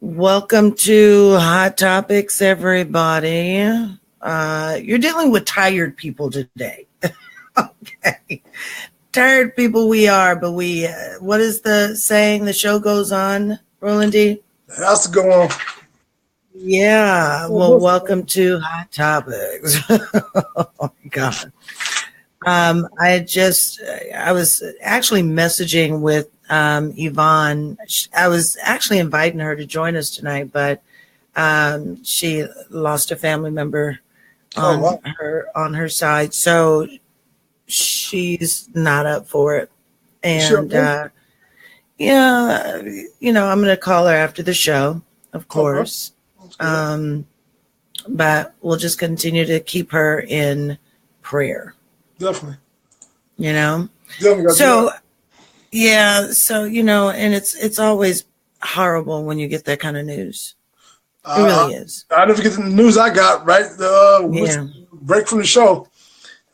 Welcome to Hot Topics, everybody. You're dealing with tired people today. Okay. Tired people we are, but what is the saying? The show goes on, Rollin D? It has to go on. Yeah. Well, welcome to Hot Topics. Oh, my God. I was actually messaging with Yvonne. I was actually inviting her to join us tonight, but she lost a family member on her side, so she's not up for it. And yeah, I'm going to call her after the show, of course. But we'll just continue to keep her in prayer. Definitely. So and it's always horrible when you get that kind of news. It really is. I never get the news I got break from the show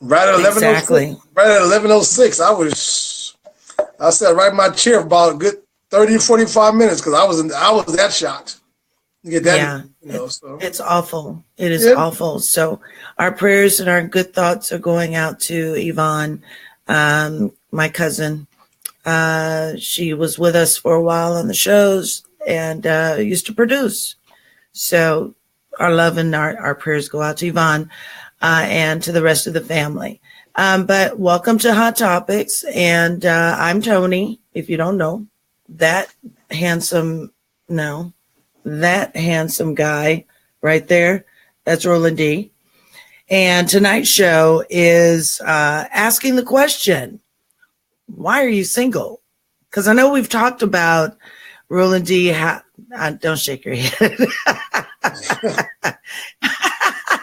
right at 11:06. Exactly. Right at 11:06. I sat right in my chair for about a good 30 45 minutes because I was that shocked. You get that? It's awful. It is awful. So our prayers and our good thoughts are going out to Yvonne, my cousin. She was with us for a while on the shows and used to produce. So our love and our prayers go out to Yvonne and to the rest of the family. But welcome to Hot Topics. And I'm Toni, if you don't know. That handsome guy right there, that's Rollin D. And tonight's show is asking the question, why are you single? Because I know we've talked about Rollin D. Don't shake your head.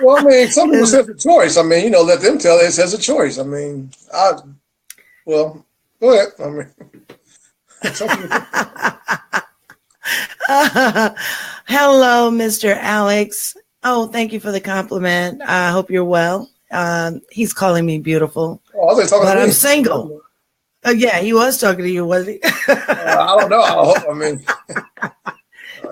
Well, I mean, some people say it's a choice. I mean, let them tell it as a choice. I mean, go ahead. I mean, hello, Mr. Alex. Oh, thank you for the compliment. I hope you're well. He's calling me beautiful, but I'm single. Yeah, he was talking to you, wasn't he? I don't know. I mean,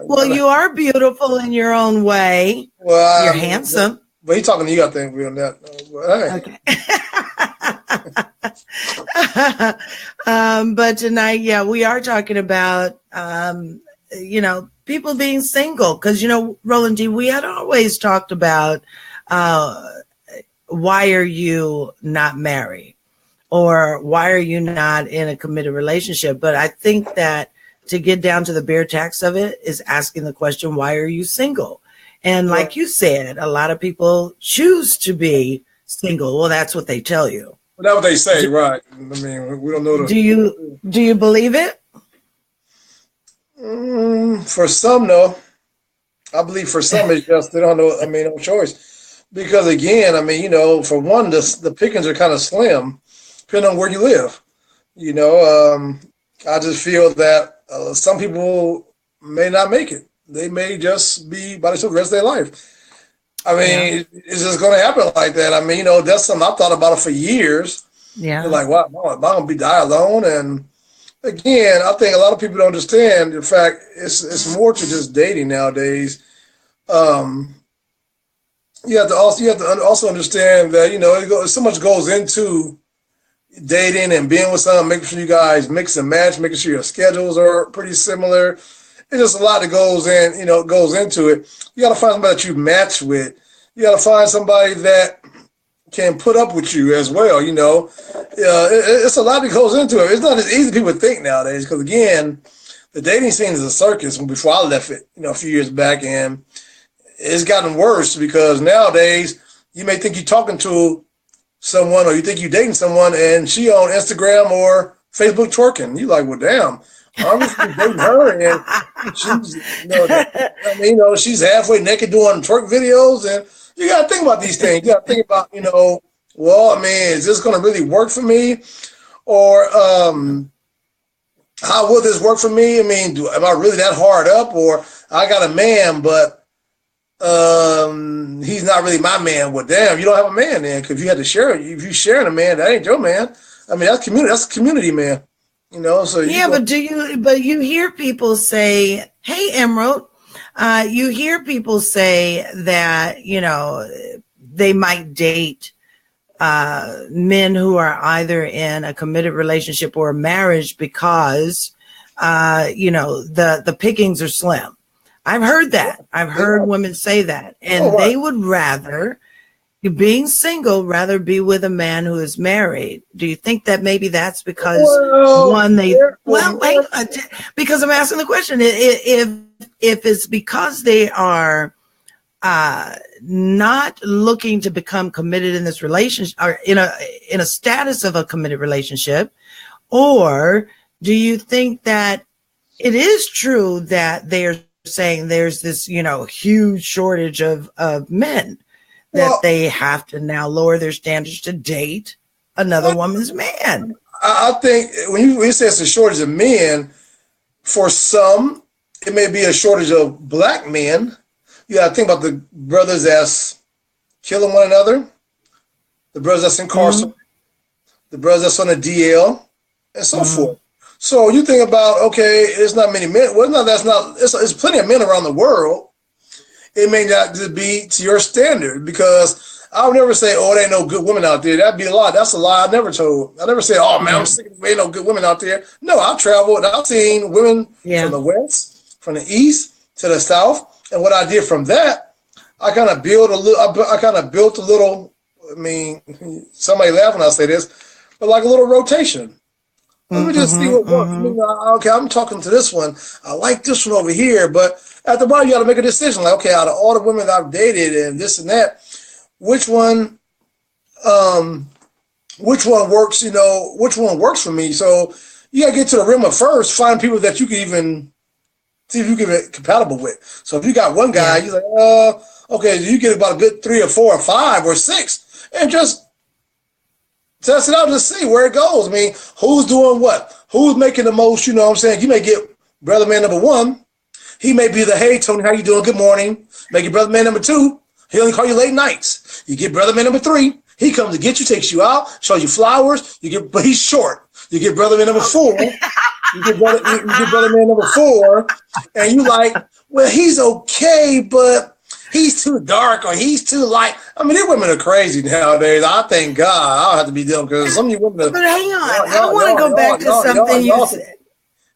well, you are beautiful in your own way. Well, you're handsome. But he's talking to you, I think, on that. Okay. But tonight, we are talking about, people being single. Because, Rollin D, we had always talked about why are you not married? Or why are you not in a committed relationship? But I think that to get down to the bare text of it is asking the question, why are you single? And like you said, a lot of people choose to be single. Well, that's what they tell you. Well, that's what they say, right? I mean, we don't know. Do you believe it? For some, no. I believe for some, it's just they don't know. I mean, no choice. Because again, I mean, for one, the pickings are kind of slim, depending on where you live. I just feel that some people may not make it. They may just be by themselves the rest of their life. I mean, it's just going to happen like that. I mean, that's something I've thought about it for years. Yeah. Like, wow, am I going to die alone? And again, I think a lot of people don't understand the fact it's more to just dating nowadays. You have to also understand that so much goes into dating and being with someone, making sure you guys mix and match, making sure your schedules are pretty similar. It's just a lot that goes into it. You got to find somebody that you match with. You got to find somebody that can put up with you as well. It's a lot that goes into it. It's not as easy as people think nowadays. Because again, the dating scene is a circus. Before I left it, a few years back, and it's gotten worse because nowadays you may think you're talking to someone or you think you're dating someone, and she on Instagram or Facebook twerking. You like, well, damn. I'm just dating her, and she's, she's halfway naked doing twerk videos, and you got to think about these things. You got to think about, well, I mean, is this going to really work for me, or how will this work for me? I mean, am I really that hard up, or I got a man, but he's not really my man? Well, damn, you don't have a man then, because you had to share. If you're sharing a man, that ain't your man. I mean, that's community. That's a community man. So but you hear people say, "Hey, Emerald, You hear people say that, they might date men who are either in a committed relationship or a marriage because, the pickings are slim. I've heard that. I've heard women say that. And they would rather, being single, rather be with a man who is married. Do you think that maybe that's because because I'm asking the question, if it's because they are not looking to become committed in this relationship or in a status of a committed relationship, or do you think that it is true that they're saying there's this, huge shortage of men that they have to now lower their standards to date another woman's man? I think when you say it's a shortage of men, for some, it may be a shortage of black men. You got to think about the brothers that's killing one another, the brothers that's incarcerated, the brothers that's on the DL, and so forth. So you think about, okay, it's not many men. Well, it's plenty of men around the world. It may not just be to your standard, because I would never say, oh, there ain't no good women out there. That'd be a lie. That's a lie I never told. I never said, oh, man, I'm sick of there ain't no good women out there. No, I've traveled. I've seen women from the West, from the East to the South. And what I did from that, I kind of built a little, I mean, somebody laugh when I say this, but like a little rotation. Let me just see what works. Okay, I'm talking to this one. I like this one over here, but at the bottom, you got to make a decision. Like, okay, out of all the women that I've dated and this and that, which one works? Which one works for me? So you got to get to the rim of first. Find people that you can even see if you can get compatible with. So if you got one guy, you're like, okay, you get about a good 3 or 4 or 5 or 6, and just test it out to see where it goes. I mean, who's doing what? Who's making the most, you know what I'm saying? You may get brother man number 1. He may be the, hey, Tony, how you doing? Good morning. Make your brother man number 2. He only call you late nights. You get brother man number 3. He comes to get you, takes you out, show you flowers. But he's short. You get brother man number 4. You get brother man number 4. And you like, well, he's okay, but he's too dark or he's too light. I mean, these women are crazy nowadays. I thank God I don't have to be dealing, because some of you women. But hang on, I want to go back to something you said.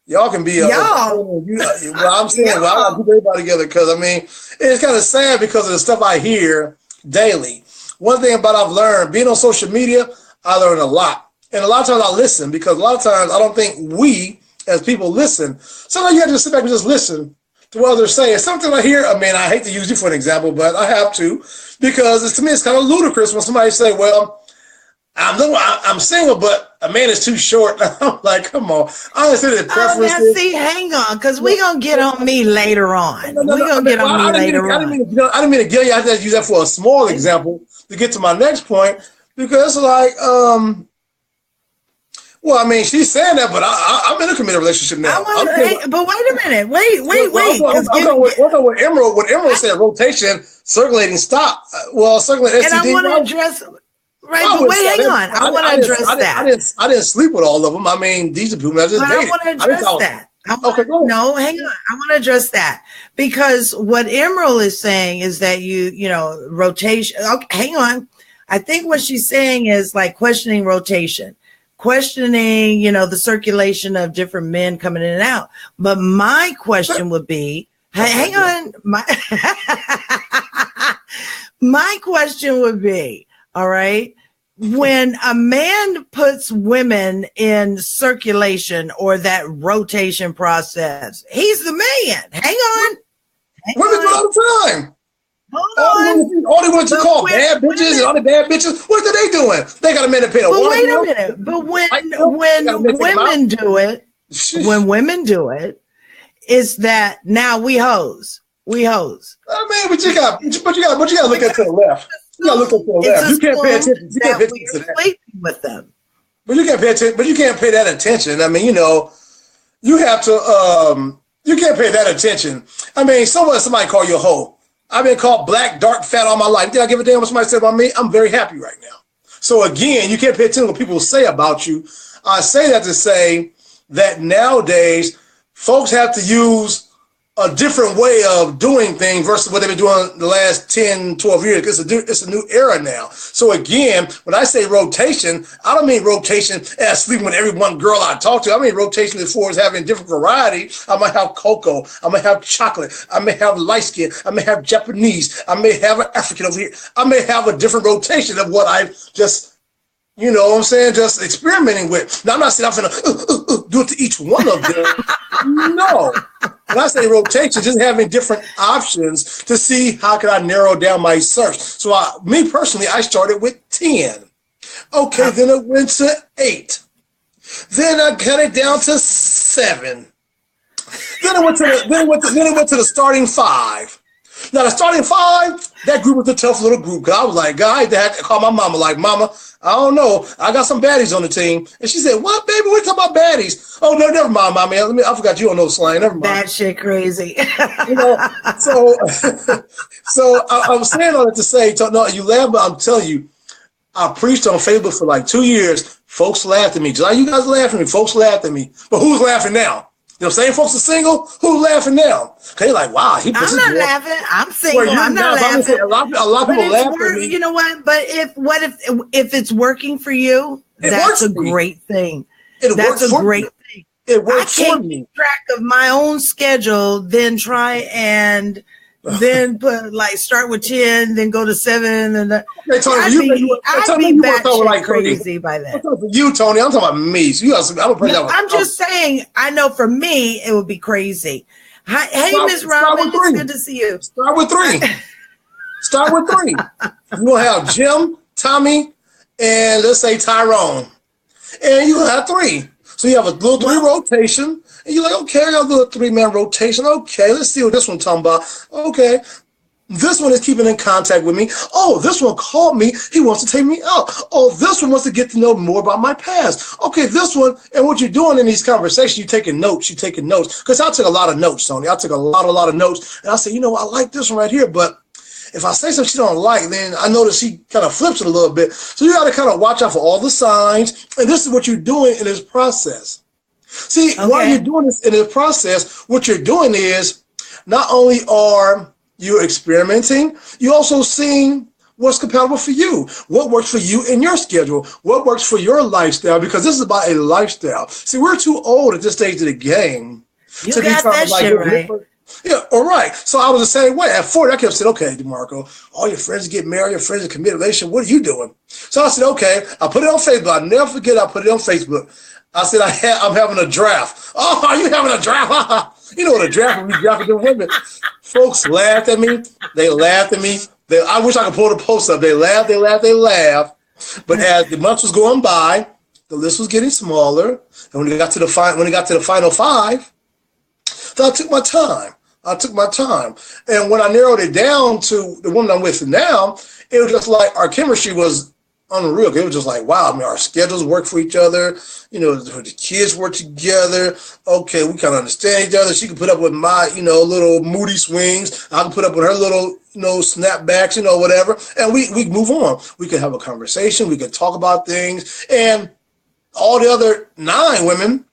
Y'all can be. Well, I'm saying, I got to put everybody together, because I mean, it's kind of sad because of the stuff I hear daily. One thing about I've learned being on social media, I learn a lot, and a lot of times I listen, because a lot of times I don't think we as people listen. Sometimes you have to sit back and just listen to what others say. It's something I hear. I mean, I hate to use you for an example, but I have to, because to me it's kind of ludicrous when somebody say, well, I'm single, but a man is too short. I'm like, come on. I understand the preferences. See, hang on, because we're going to get on me later on. We're going to get on me later on. I didn't mean to get you. I had to use that for a small example to get to my next point, because it's like, well, I mean, she's saying that, but I'm in a committed relationship now. But wait a minute. Wait. What Emerald said, rotation, circulating, stop. Well, circulating STD. And I want to address, but wait, hang on. I want to address that. I didn't sleep with all of them. I mean, these are people I just dated. I want to address that. No, hang on. I want to address that, because what Emerald is saying is that rotation. Okay, hang on. I think what she's saying is like questioning rotation. Questioning, the circulation of different men coming in and out. But my question would be, hang on, my question would be, all right, when a man puts women in circulation or that rotation process, he's the man. Hang on. Women do it all the time. All they want to call bad bitches and all the bad bitches. What are they doing? They got a man to pay the water. Wait a minute. But when women do it, it's that now we hoes. I mean, but you got to look at to the left. You got to look at to the left. You can't pay attention. You can't pay attention to that. With them. But you can't pay attention. But you can't pay that attention. I mean, you have to. You can't pay that attention. I mean, somebody call you a hoe. I've been called black, dark, fat all my life. Did I give a damn what somebody said about me? I'm very happy right now. So again, you can't pay attention to what people say about you. I say that to say that nowadays, folks have to use a different way of doing things versus what they've been doing the last 10, 12 years. It's a new era now. So again, when I say rotation, I don't mean rotation as sleeping with every one girl I talk to. I mean rotation as far as having different variety. I might have cocoa. I might have chocolate. I may have light skin. I may have Japanese. I may have an African over here. I may have a different rotation of what I just, you know what I'm saying, just experimenting with. Now, I'm not saying I'm going to do it to each one of them. No. When I say rotation, just having different options to see how can I narrow down my search. So me personally, I started with 10. Okay, then it went to 8. Then I cut it down to 7. Then it went to the starting 5. Now, the starting 5, that group was a tough little group. Because I was like, God, I had to call my mama, like, Mama, I don't know. I got some baddies on the team. And she said, what, baby? We're talking about baddies. Oh, no, never mind, Mommy. I forgot you don't know slang. Never mind. That shit crazy. You know, so I was saying all that to say, no, you laugh, but I'm telling you, I preached on Facebook for like 2 years. Folks laughed at me. Just like you guys laughed at me, folks laughed at me. But who's laughing now? You know, same folks are single. Who's laughing now? Okay, like, wow. I'm not laughing. I'm single. I'm not laughing. A lot of people laugh at me. You know what? But if it's working for you, that's a great thing. That's a great thing. It works for me. I can't keep track of my own schedule, then try and then put start with 10, then go to 7, and I'd be batshit crazy by then. You, Tony, I'm talking about me. So I'm just saying. I know for me, it would be crazy. Hey, Miss Robin, it's good to see you. Start with 3. Start with 3. You'll have Jim, Tommy, and let's say Tyrone, and you have 3. So you have a little 3 rotation. And you're like, okay, I got a little 3-man rotation. Okay, let's see what this one's talking about. Okay, this one is keeping in contact with me. Oh, this one called me. He wants to take me out. Oh, this one wants to get to know more about my past. Okay, this one, and what you're doing in these conversations, you're taking notes. Because I took a lot of notes, Tony. I took a lot of notes. And I said, you know, I like this one right here, but if I say something she don't like, then I notice she kind of flips it a little bit. So you got to kind of watch out for all the signs. And this is what you're doing in this process. See, while you're doing this in the process, what you're doing is not only are you experimenting, you're also seeing what's compatible for you, what works for you in your schedule, what works for your lifestyle, because this is about a lifestyle. See, we're too old at this stage of the game to be trying to shit right. Yeah, all right. So I was the same way. At 40, I kept saying, okay, DeMarco, all your friends get married, your friends are committed relationship. What are you doing? So I said, okay, I put it on Facebook. I'll never forget I put it on Facebook. I said, I'm having a draft. Oh, are you having a draft? You know what a draft would be drafting the women. Folks laughed at me. They laughed at me. I wish I could pull the post up. They laughed. But as the months was going by, the list was getting smaller. And when it got to the final 5, so I took my time. And when I narrowed it down to the woman I'm with now, it was just like our chemistry was unreal. It was just like, wow, I mean, our schedules work for each other. You know, the kids work together. Okay, we kind of understand each other. She can put up with my, little moody swings. I can put up with her little, snapbacks, whatever. And we move on. We can have a conversation. We can talk about things. And all the other 9 women,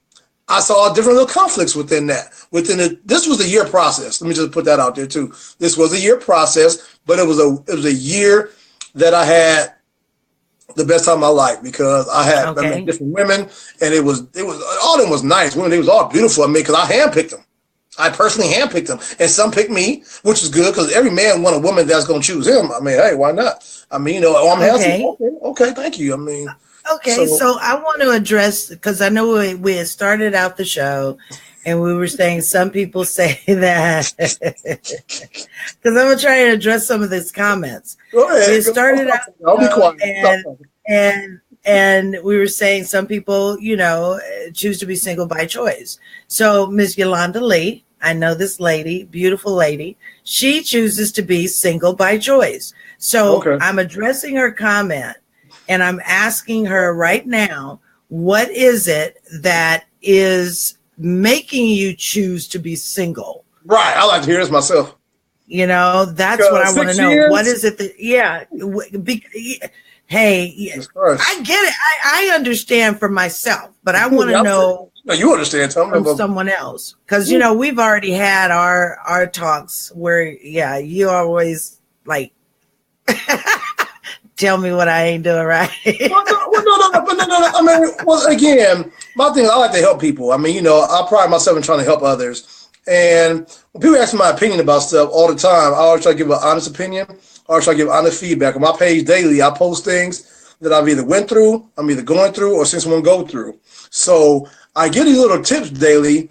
I saw different little conflicts within that. This was a year process. Let me just put that out there too. This was a year process, but it was a year that I had the best time of my life, because I met different women, and it was all of them was nice women. They was all beautiful. I mean, because I handpicked them. I personally handpicked them, and some picked me, which is good, because every man want a woman that's going to choose him. I mean, hey, why not? I mean, I'm handsome. Okay, thank you. I mean, okay, so I want to address, because I know we had started out the show, and we were saying some people say that, because I'm going to try to address some of these comments. Go ahead. We started out, I'll be quiet. And we were saying some people, choose to be single by choice. So Miss Yolanda Lee, I know this lady, beautiful lady, she chooses to be single by choice. So I'm addressing her comment, and I'm asking her right now, what is it that is making you choose to be single? Right. I like to hear this myself. That's what I want to know. What is it that, hey, I get it. I understand for myself, but I want to know No, you understand, Tom. From someone else. Because, you know, we've already had our talks where, yeah, you always like tell me what I ain't doing right. No. I mean, well, again, my thing, I like to help people. I mean, you know, I pride myself in trying to help others. And when people ask me my opinion about stuff all the time, I always try to give an honest opinion. I always try to give honest feedback. On my page daily, I post things that I've either went through, I'm either going through, or seen someone go through. So I give these little tips daily.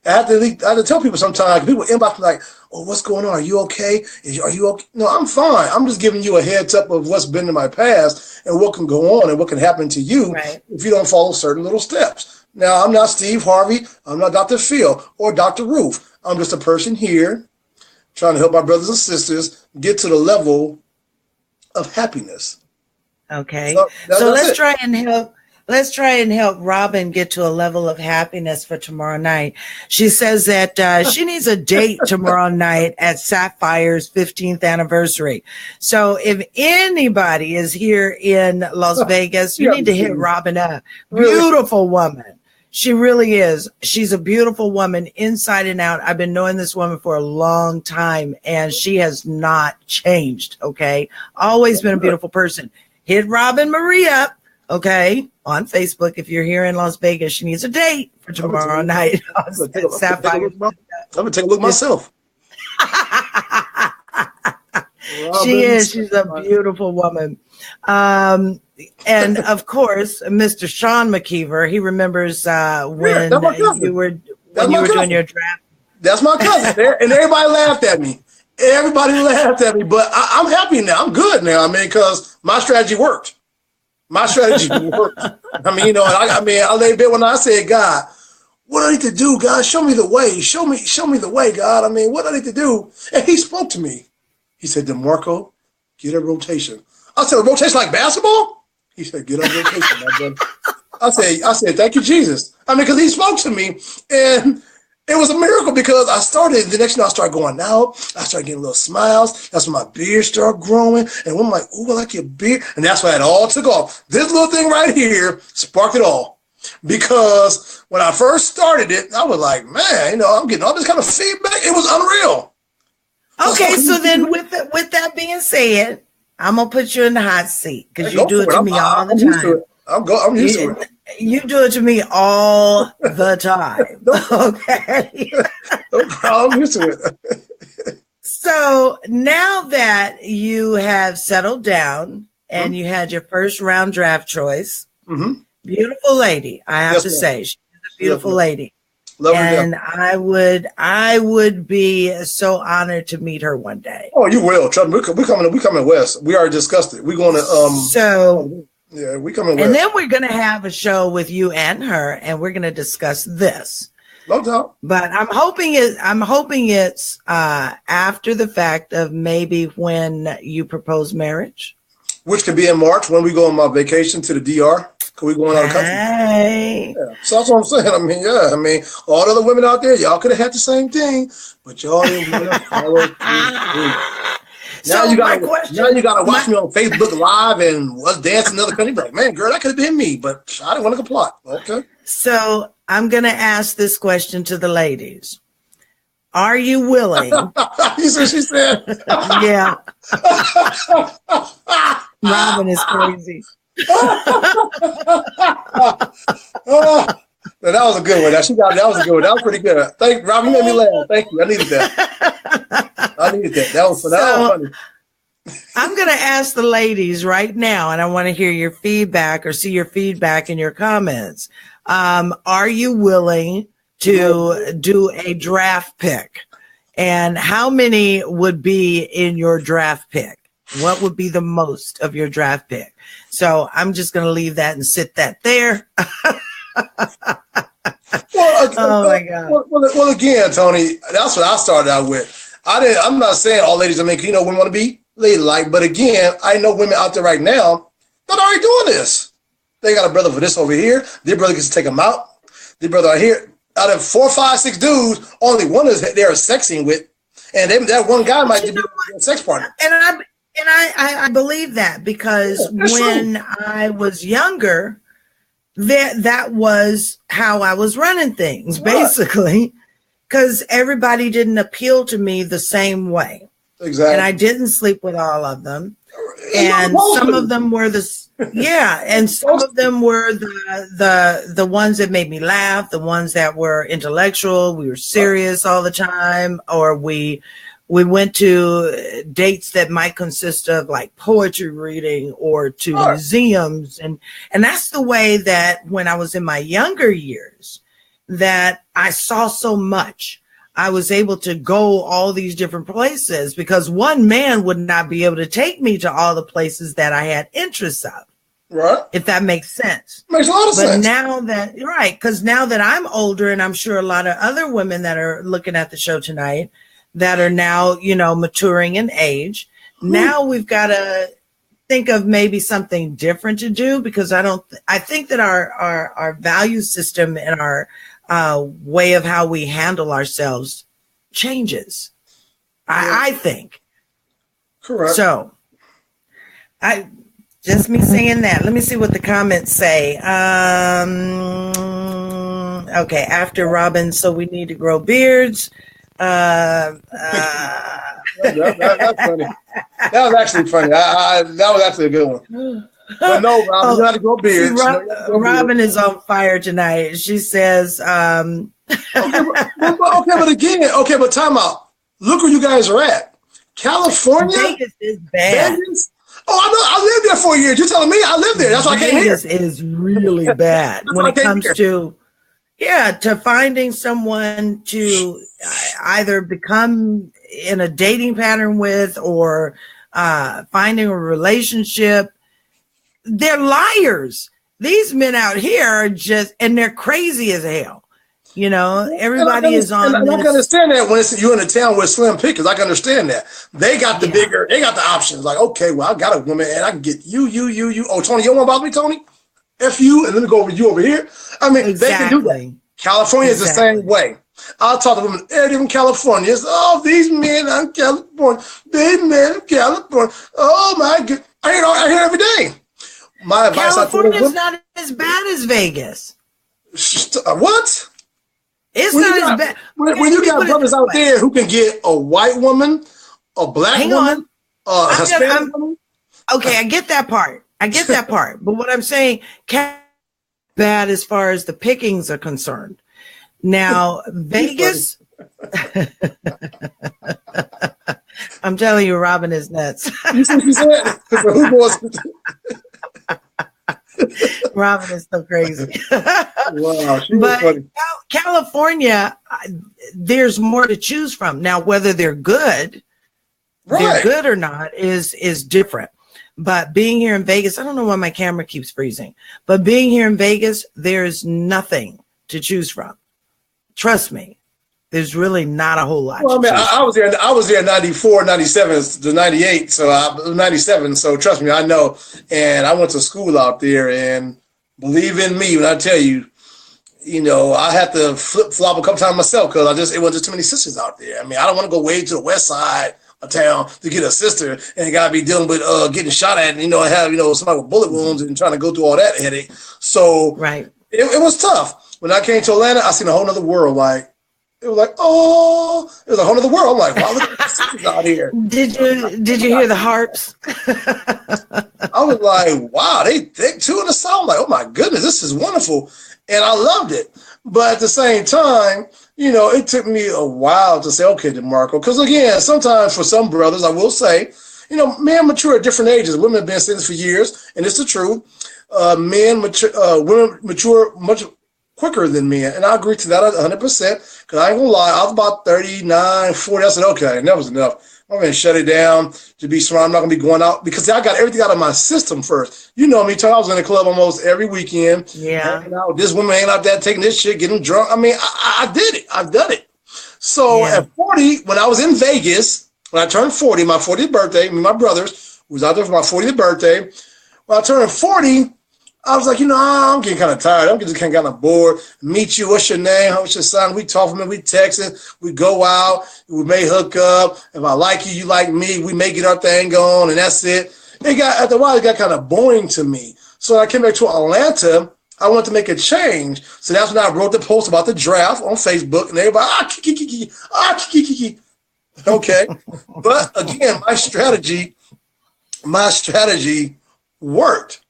I have to tell people sometimes, people inbox me like, oh, what's going on? Are you okay? Are you okay? No, I'm fine. I'm just giving you a heads up of what's been in my past and what can go on and what can happen to you if you don't follow certain little steps. Now, I'm not Steve Harvey. I'm not Dr. Phil or Dr. Ruth. I'm just a person here trying to help my brothers and sisters get to the level of happiness. Okay. So let's try and help. Let's try and help Robin get to a level of happiness for tomorrow night. She says that she needs a date tomorrow night at Sapphire's 15th anniversary. So if anybody is here in Las Vegas, you need to hit Robin up. Beautiful woman. She really is. She's a beautiful woman inside and out. I've been knowing this woman for a long time, and she has not changed, okay? Always been a beautiful person. Hit Robin Marie up. Okay, on Facebook, if you're here in Las Vegas, she needs a date for tomorrow night. I'm gonna take a look myself. She's a beautiful woman. And of course, Mr. Sean McKeever, he remembers when you were doing your draft. That's my cousin, and everybody laughed at me. But I'm happy now. I'm good now. I mean, because my strategy worked. My strategy worked. I mean, you know, I lay in bed when I said, God, what do I need to do? God, show me the way. Show me the way, God. I mean, what do I need to do? And he spoke to me. He said, DeMarco, get a rotation. I said, a rotation like basketball? He said, get a rotation, my brother. I said, thank you, Jesus. I mean, because he spoke to me, and it was a miracle because I started, the next thing I started going out. I started getting little smiles. That's when my beard started growing. And I'm like, ooh, I like your beard. And that's why it all took off. This little thing right here sparked it all. Because when I first started it, I was like, man, you know, I'm getting all this kind of feedback. It was unreal. Okay, so then with that being said, I'm going to put you in the hot seat because you do it to me all the time. I'm used to it. You do it to me all the time. Okay. No problem. I'm used to it. So now that you have settled down and you had your first round draft choice, beautiful lady, I have to say, she's a beautiful lady. Love her. And I would be so honored to meet her one day. Oh, you will. Trust me. We coming west. We already discussed it. We're going to yeah, we coming west. And then we're going to have a show with you and her, and we're going to discuss this. No doubt. But I'm hoping it's after the fact of maybe when you propose marriage, which could be in March when we go on my vacation to the DR. Could we go on our country? Hey. Yeah. So that's what I'm saying. I mean, all the other women out there, y'all could have had the same thing, but y'all didn't want to follow through. Now you gotta watch me on Facebook Live and us dance in another country. Like, man, girl, that could have been me, but I didn't want to comply. Okay. So I'm gonna ask this question to the ladies. Are you willing? You see what she said? Yeah. Robin is crazy. That was a good one. That was a good one. That was pretty good. Thank you, Robin. You made me laugh. Thank you. I needed that. That was funny. I'm going to ask the ladies right now, and I want to hear your feedback or see your feedback in your comments. Are you willing to do a draft pick? And how many would be in your draft pick? What would be the most of your draft pick? So I'm just going to leave that and sit that there. Oh my God. Well, again, Toni, that's what I started out with. I'm not saying all ladies, women want to be ladylike, but again, I know women out there right now that are already doing this. They got a brother for this over here. Their brother gets to take them out. Their brother out here, out of 4, 5, 6 dudes, only one is they're sexing with, and that one guy might be a sex partner. And I believe that because when I was younger, that was how I was running things, basically, because everybody didn't appeal to me the same way. Exactly. And I didn't sleep with all of them. And some of them were and some of them were the ones that made me laugh, the ones that were intellectual. We were serious all the time, or we went to dates that might consist of like poetry reading or to museums. And that's the way that when I was in my younger years, that I saw so much. I was able to go all these different places because one man would not be able to take me to all the places that I had interests of. Right. If that makes sense. Makes a lot of sense. But now that, because now that I'm older, and I'm sure a lot of other women that are looking at the show tonight that are now, maturing in age, now we've got to think of maybe something different to do, because I think that our value system and our way of how we handle ourselves changes. I think. Correct. So just me saying that. Let me see what the comments say. Okay, after Robin, so we need to grow beards. That's funny. That was actually funny. That was actually a good one. But no, Robin, you got to grow beards. Robin is on fire tonight. She says, okay, but time out. Look where you guys are at. California? Vegas is bad. Vegas? Oh, I know. I lived there for a year. You're telling me I lived there. That's why I came here. Vegas is really bad when it comes to finding someone to either become in a dating pattern with or finding a relationship. They're liars. These men out here are and they're crazy as hell. Everybody is on. And I can understand that when you're in a town with slim pickings. I can understand that. They got the they got the options. Like, okay, well, I got a woman and I can get you. Oh, Toni, you don't want to bother me, Toni? F you, and let me go over you over here. I mean, They can do that. California is the same way. I'll talk to women in California. It's, these men in California. These men in California. Oh, my God. I hear every day. My advice, California's not as bad as Vegas. What? It's not as bad. When you got brothers out there who can get a white woman, a black woman, a Hispanic woman. Okay, I get that part. But what I'm saying, bad as far as the pickings are concerned. Now, Vegas, I'm telling you, Robin is nuts. You see what she said? Robin is so crazy. Wow, but funny. California, there's more to choose from. Now, whether they're good or not is different. But being here in Vegas, I don't know why my camera keeps freezing, but being here in Vegas, there's nothing to choose from. Trust me. There's really not a whole lot. Well, I mean, I was there 94, 97 to 98. So 97. So trust me, I know. And I went to school out there, and believe in me when I tell you, I had to flip flop a couple times myself because it was just too many sisters out there. I mean, I don't want to go way to the west side of town to get a sister and gotta be dealing with getting shot at and have somebody with bullet wounds and trying to go through all that headache. So it was tough. When I came to Atlanta, I seen a whole nother world. Like it was like, it was a whole other world. I'm like, wow, look at the sisters out here. Did you hear the harps? I was like, wow, they thick too in the South. I'm like, oh my goodness, this is wonderful. And I loved it. But at the same time, it took me a while to say, okay, DeMarco, because again, sometimes for some brothers, I will say, men mature at different ages. Women have been saying this for years, and it's the truth. Women mature much quicker than men, and I agree to that 100%, because I ain't gonna lie, I was about 39, 40, I said, okay, that was enough. I'm going to shut it down to be smart. I'm not going to be going out because I got everything out of my system first. You know me, Toni, I was in the club almost every weekend. Yeah. This woman ain't out there taking this shit, getting drunk. I mean, I did it. I've done it. So at 40, when I was in Vegas, when I turned 40, my 40th birthday, me and my brothers was out there for my 40th birthday. When I turned 40, I was like, I'm getting kind of tired. I'm just kind of bored. Meet you. What's your name? What's your son? We talk from it. We texting. We go out. We may hook up. If I like you, you like me. We may get our thing going, and that's it. After a while, it got kind of boring to me. So I came back to Atlanta. I want to make a change. So that's when I wrote the post about the draft on Facebook, and everybody, okay. But again, my strategy worked.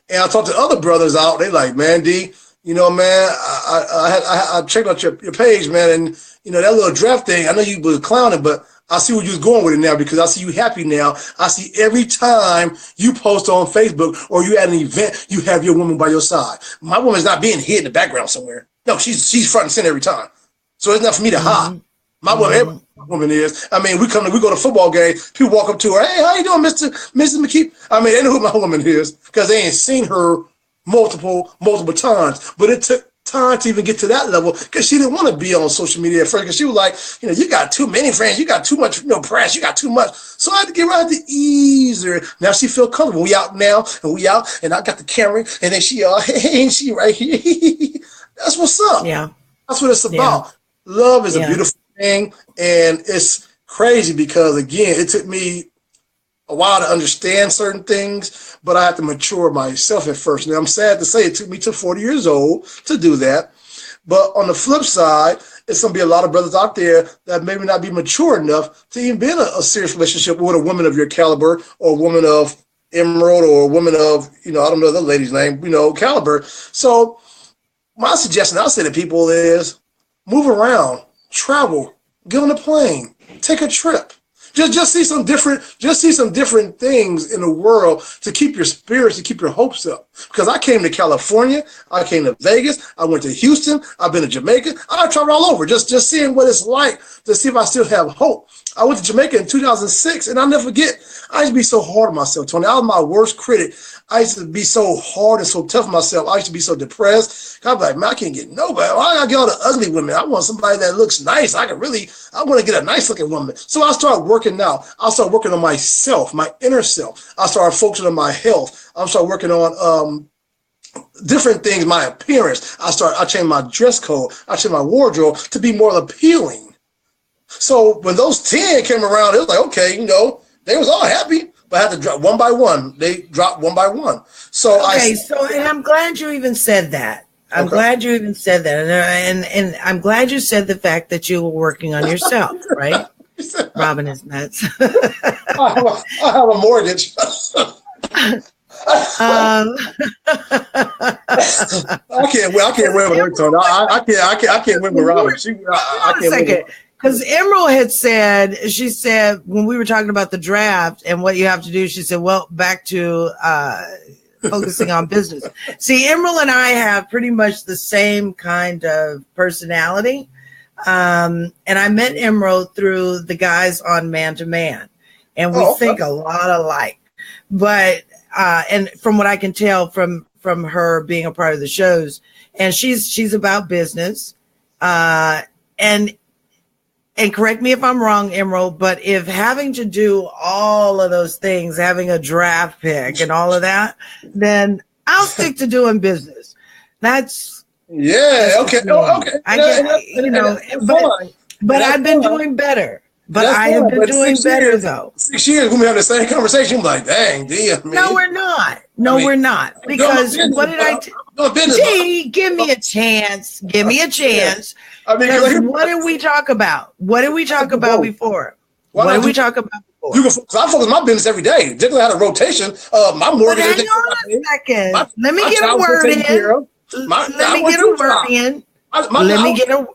And I talked to other brothers out. They like, man, D, you know, man, I checked out your page, man, and you know that little draft thing. I know you was clowning, but I see where you was going with it now because I see you happy now. I see every time you post on Facebook or you at an event, you have your woman by your side. My woman's not being hid in the background somewhere. No, she's front and center every time. So it's not for me to hide. My woman, every woman is. I mean, we go to football games. People walk up to her. Hey, how you doing, Mrs. McKee? I mean, they know who my woman is because they ain't seen her multiple times. But it took time to even get to that level because she didn't want to be on social media at first because she was like, you know, you got too many friends, you got too much, you know, press, you got too much. So I had to get right to ease her. Now she feel comfortable. We out now, and I got the camera, and then she hey, she right here. That's what's up. Yeah, that's what it's about. Love is a beautiful thing, and it's crazy because again, it took me a while to understand certain things, but I had to mature myself at first. Now, I'm sad to say it took me to 40 years old to do that. But on the flip side, it's going to be a lot of brothers out there that maybe not be mature enough to even be in a serious relationship with a woman of your caliber or a woman of emerald or a woman of, you know, I don't know the lady's name, you know, caliber. So my suggestion I'll say to people is move around, travel, get on a plane, take a trip. Just see some different things in the world to keep your spirits, to keep your hopes up. Because I came to California, I came to Vegas, I went to Houston, I've been to Jamaica, I traveled all over, just seeing what it's like to see if I still have hope. I went to Jamaica in 2006, and I'll never forget, I used to be so hard on myself, Tony. I was my worst critic. I used to be so hard and so tough on myself. I used to be so depressed. I was like, man, I can't get nobody. I gotta get all the ugly women. I want somebody that looks nice. I want to get a nice looking woman. So I started working out. I started working on myself, my inner self. I started focusing on my health. I started working on different things, my appearance. I changed my dress code. I changed my wardrobe to be more appealing. So when those 10 came around, it was like, okay, you know, they was all happy. But I had to drop one by one. They dropped one by one. So and I'm glad you even said that. I'm glad you even said that, and I'm glad you said the fact that you were working on yourself, right? Robin is nuts. I have a mortgage. I can't win with her, Tony. I can't win with Robin. I can't win. Because Emerald had said, she said, when we were talking about the draft and what you have to do, she said, well, back to focusing on business. See, Emerald and I have pretty much the same kind of personality. And I met Emerald through the guys on Man to Man. And we think a lot alike. But, and from what I can tell from her being a part of the shows, and she's about business. And correct me if I'm wrong, Emerald, but if having to do all of those things, having a draft pick and all of that, then I'll stick to doing business. That's okay. I get, you know, but I've been doing better. But I have been doing better though. 6 years when we have the same conversation, I'm like, dang, D. No, we're not. We're not. Because what did I do? D, give me a chance. Give me a chance. I mean, what did we talk about? What did we talk about before? What did we talk about before? I focus my business every day. Particularly had a rotation. My mortgage. Hang on a second. Let me get a word in. Let me get a word in. Let me get a.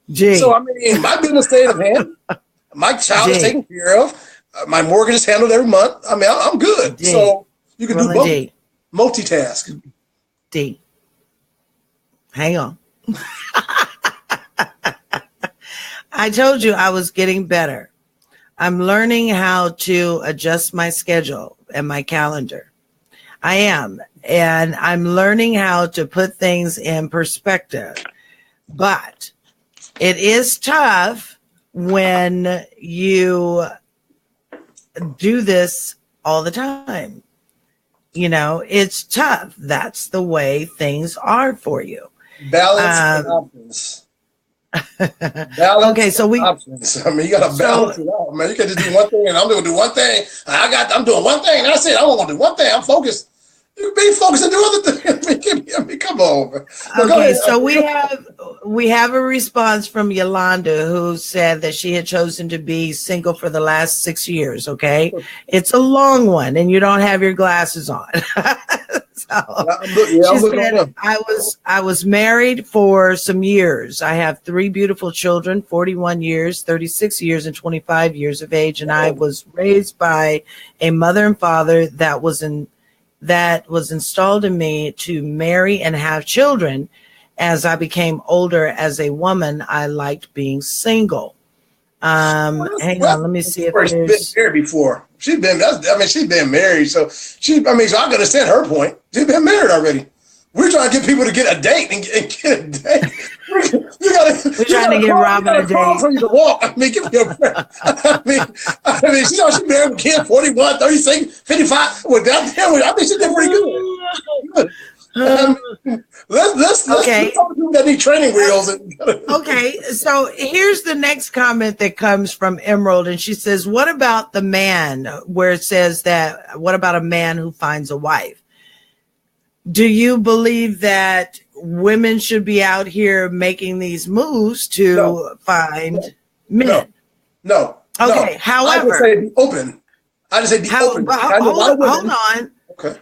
G. So I mean, my business stayed at hand. My child is taken care of. My mortgage is handled every month. I mean, I'm good. D. So you can do both. D. Multitask. D. Hang on. I told you I was getting better. I'm learning how to adjust my schedule and my calendar. I am. And I'm learning how to put things in perspective. But it is tough when you do this all the time. You know, it's tough. That's the way things are for you. Balance and options. Okay, so options. I mean, you got to balance it out, man. You can't just do one thing and I'm going to do one thing. I'm doing one thing. That's it. I'm going to do one thing. I'm focused. You be focused and do other things. I mean, come on. Okay, so we have a response from Yolanda who said that she had chosen to be single for the last 6 years. Okay, it's a long one, and you don't have your glasses on. She said, I was married for some years. I have 3 beautiful children, 41 years, 36 years, and 25 years of age, and I was raised by a mother and father that was installed in me to marry and have children. As I became older as a woman, I liked being single. Hang on, let me see if she's been married before. She's been married, so so I can understand her point. She's been married already. We're trying to get people to get a date and get a date. We're trying to get Robin a date. For you to walk. I mean, give me a break. She's married with a kid, 41, 36, 55. Well, I think she did pretty good. Let's talk to that need training wheels. Okay, so here's the next comment that comes from Emerald, and she says, what about the man, where it says that, what about a man who finds a wife? Do you believe that women should be out here making these moves to find men? No. Okay, however, I would say be open. I just say be open.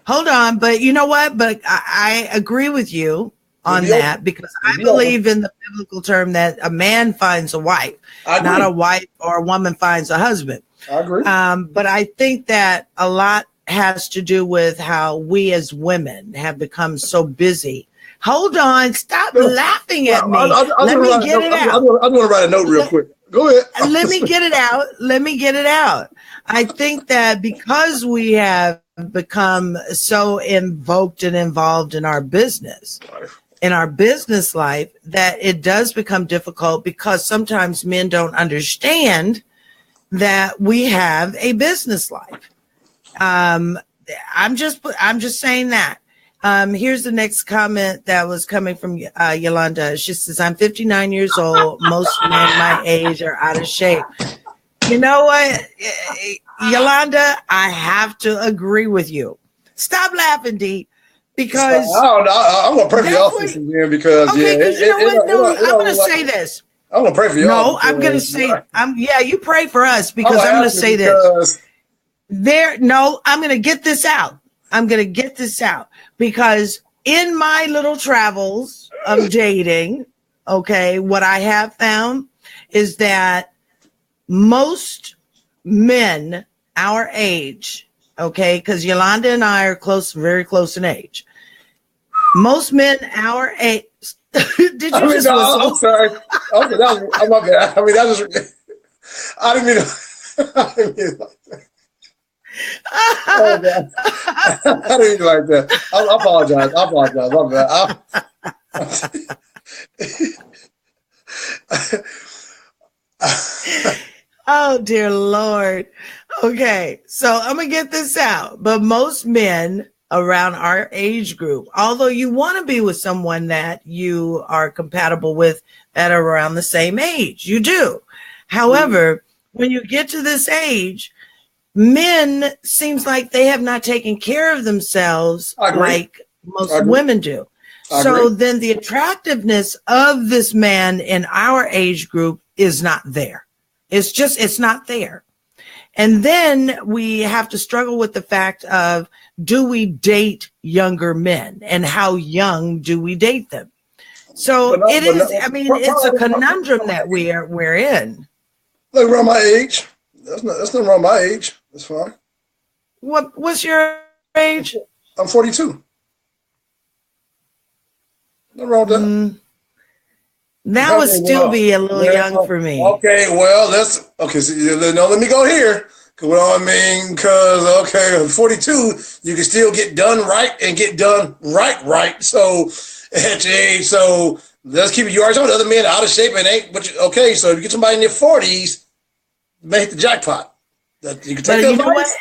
Hold on, but you know what? But I agree with you on that, because I believe in the biblical term that a man finds a wife, not a wife or a woman finds a husband. I agree. But I think that a lot has to do with how we as women have become so busy. Hold on, stop laughing at me. Let me get it out. I want to write a note real quick. Go ahead. Let me get it out. I think that because we have become so invoked and involved in our business life, that it does become difficult, because sometimes men don't understand that we have a business life. I'm just saying that. Here's the next comment that was coming from Yolanda. She says, I'm 59 years old. Most men my age are out of shape. You know what, Yolanda, I have to agree with you. Stop laughing, D, because I'm going to pray for y'all again, because I'm going to say this. I'm going to pray for y'all. No, I'm going to say, you pray for us, because I'm going to say this. I'm going to get this out. Because in my little travels of dating, what I have found is that most men our age, because Yolanda and I are very close in age. Most men our age. Did you just whistle? I'm sorry. Okay, I'm my bad. I didn't mean like that. Oh, God. I didn't mean like that. I apologize. My bad. Oh, dear Lord. Okay, so I'm going to get this out. But most men around our age group, although you want to be with someone that you are compatible with that are around the same age, you do. However, when you get to this age, men seems like they have not taken care of themselves like most women do. So then the attractiveness of this man in our age group is not there. It's not there. And then we have to struggle with the fact of, do we date younger men, and how young do we date them? So it's a conundrum that we're in. Like around my age. That's not around my age. That's fine. What's your age? I'm 42. Nothing wrong with that. That would still be a little young for me. Okay, well, let me go here. Because 42, you can still get done right and get done right. So at your age, so let's keep it. You already told the other men out of shape and ain't. But so if you get somebody in their 40s, make the jackpot. You can take advice,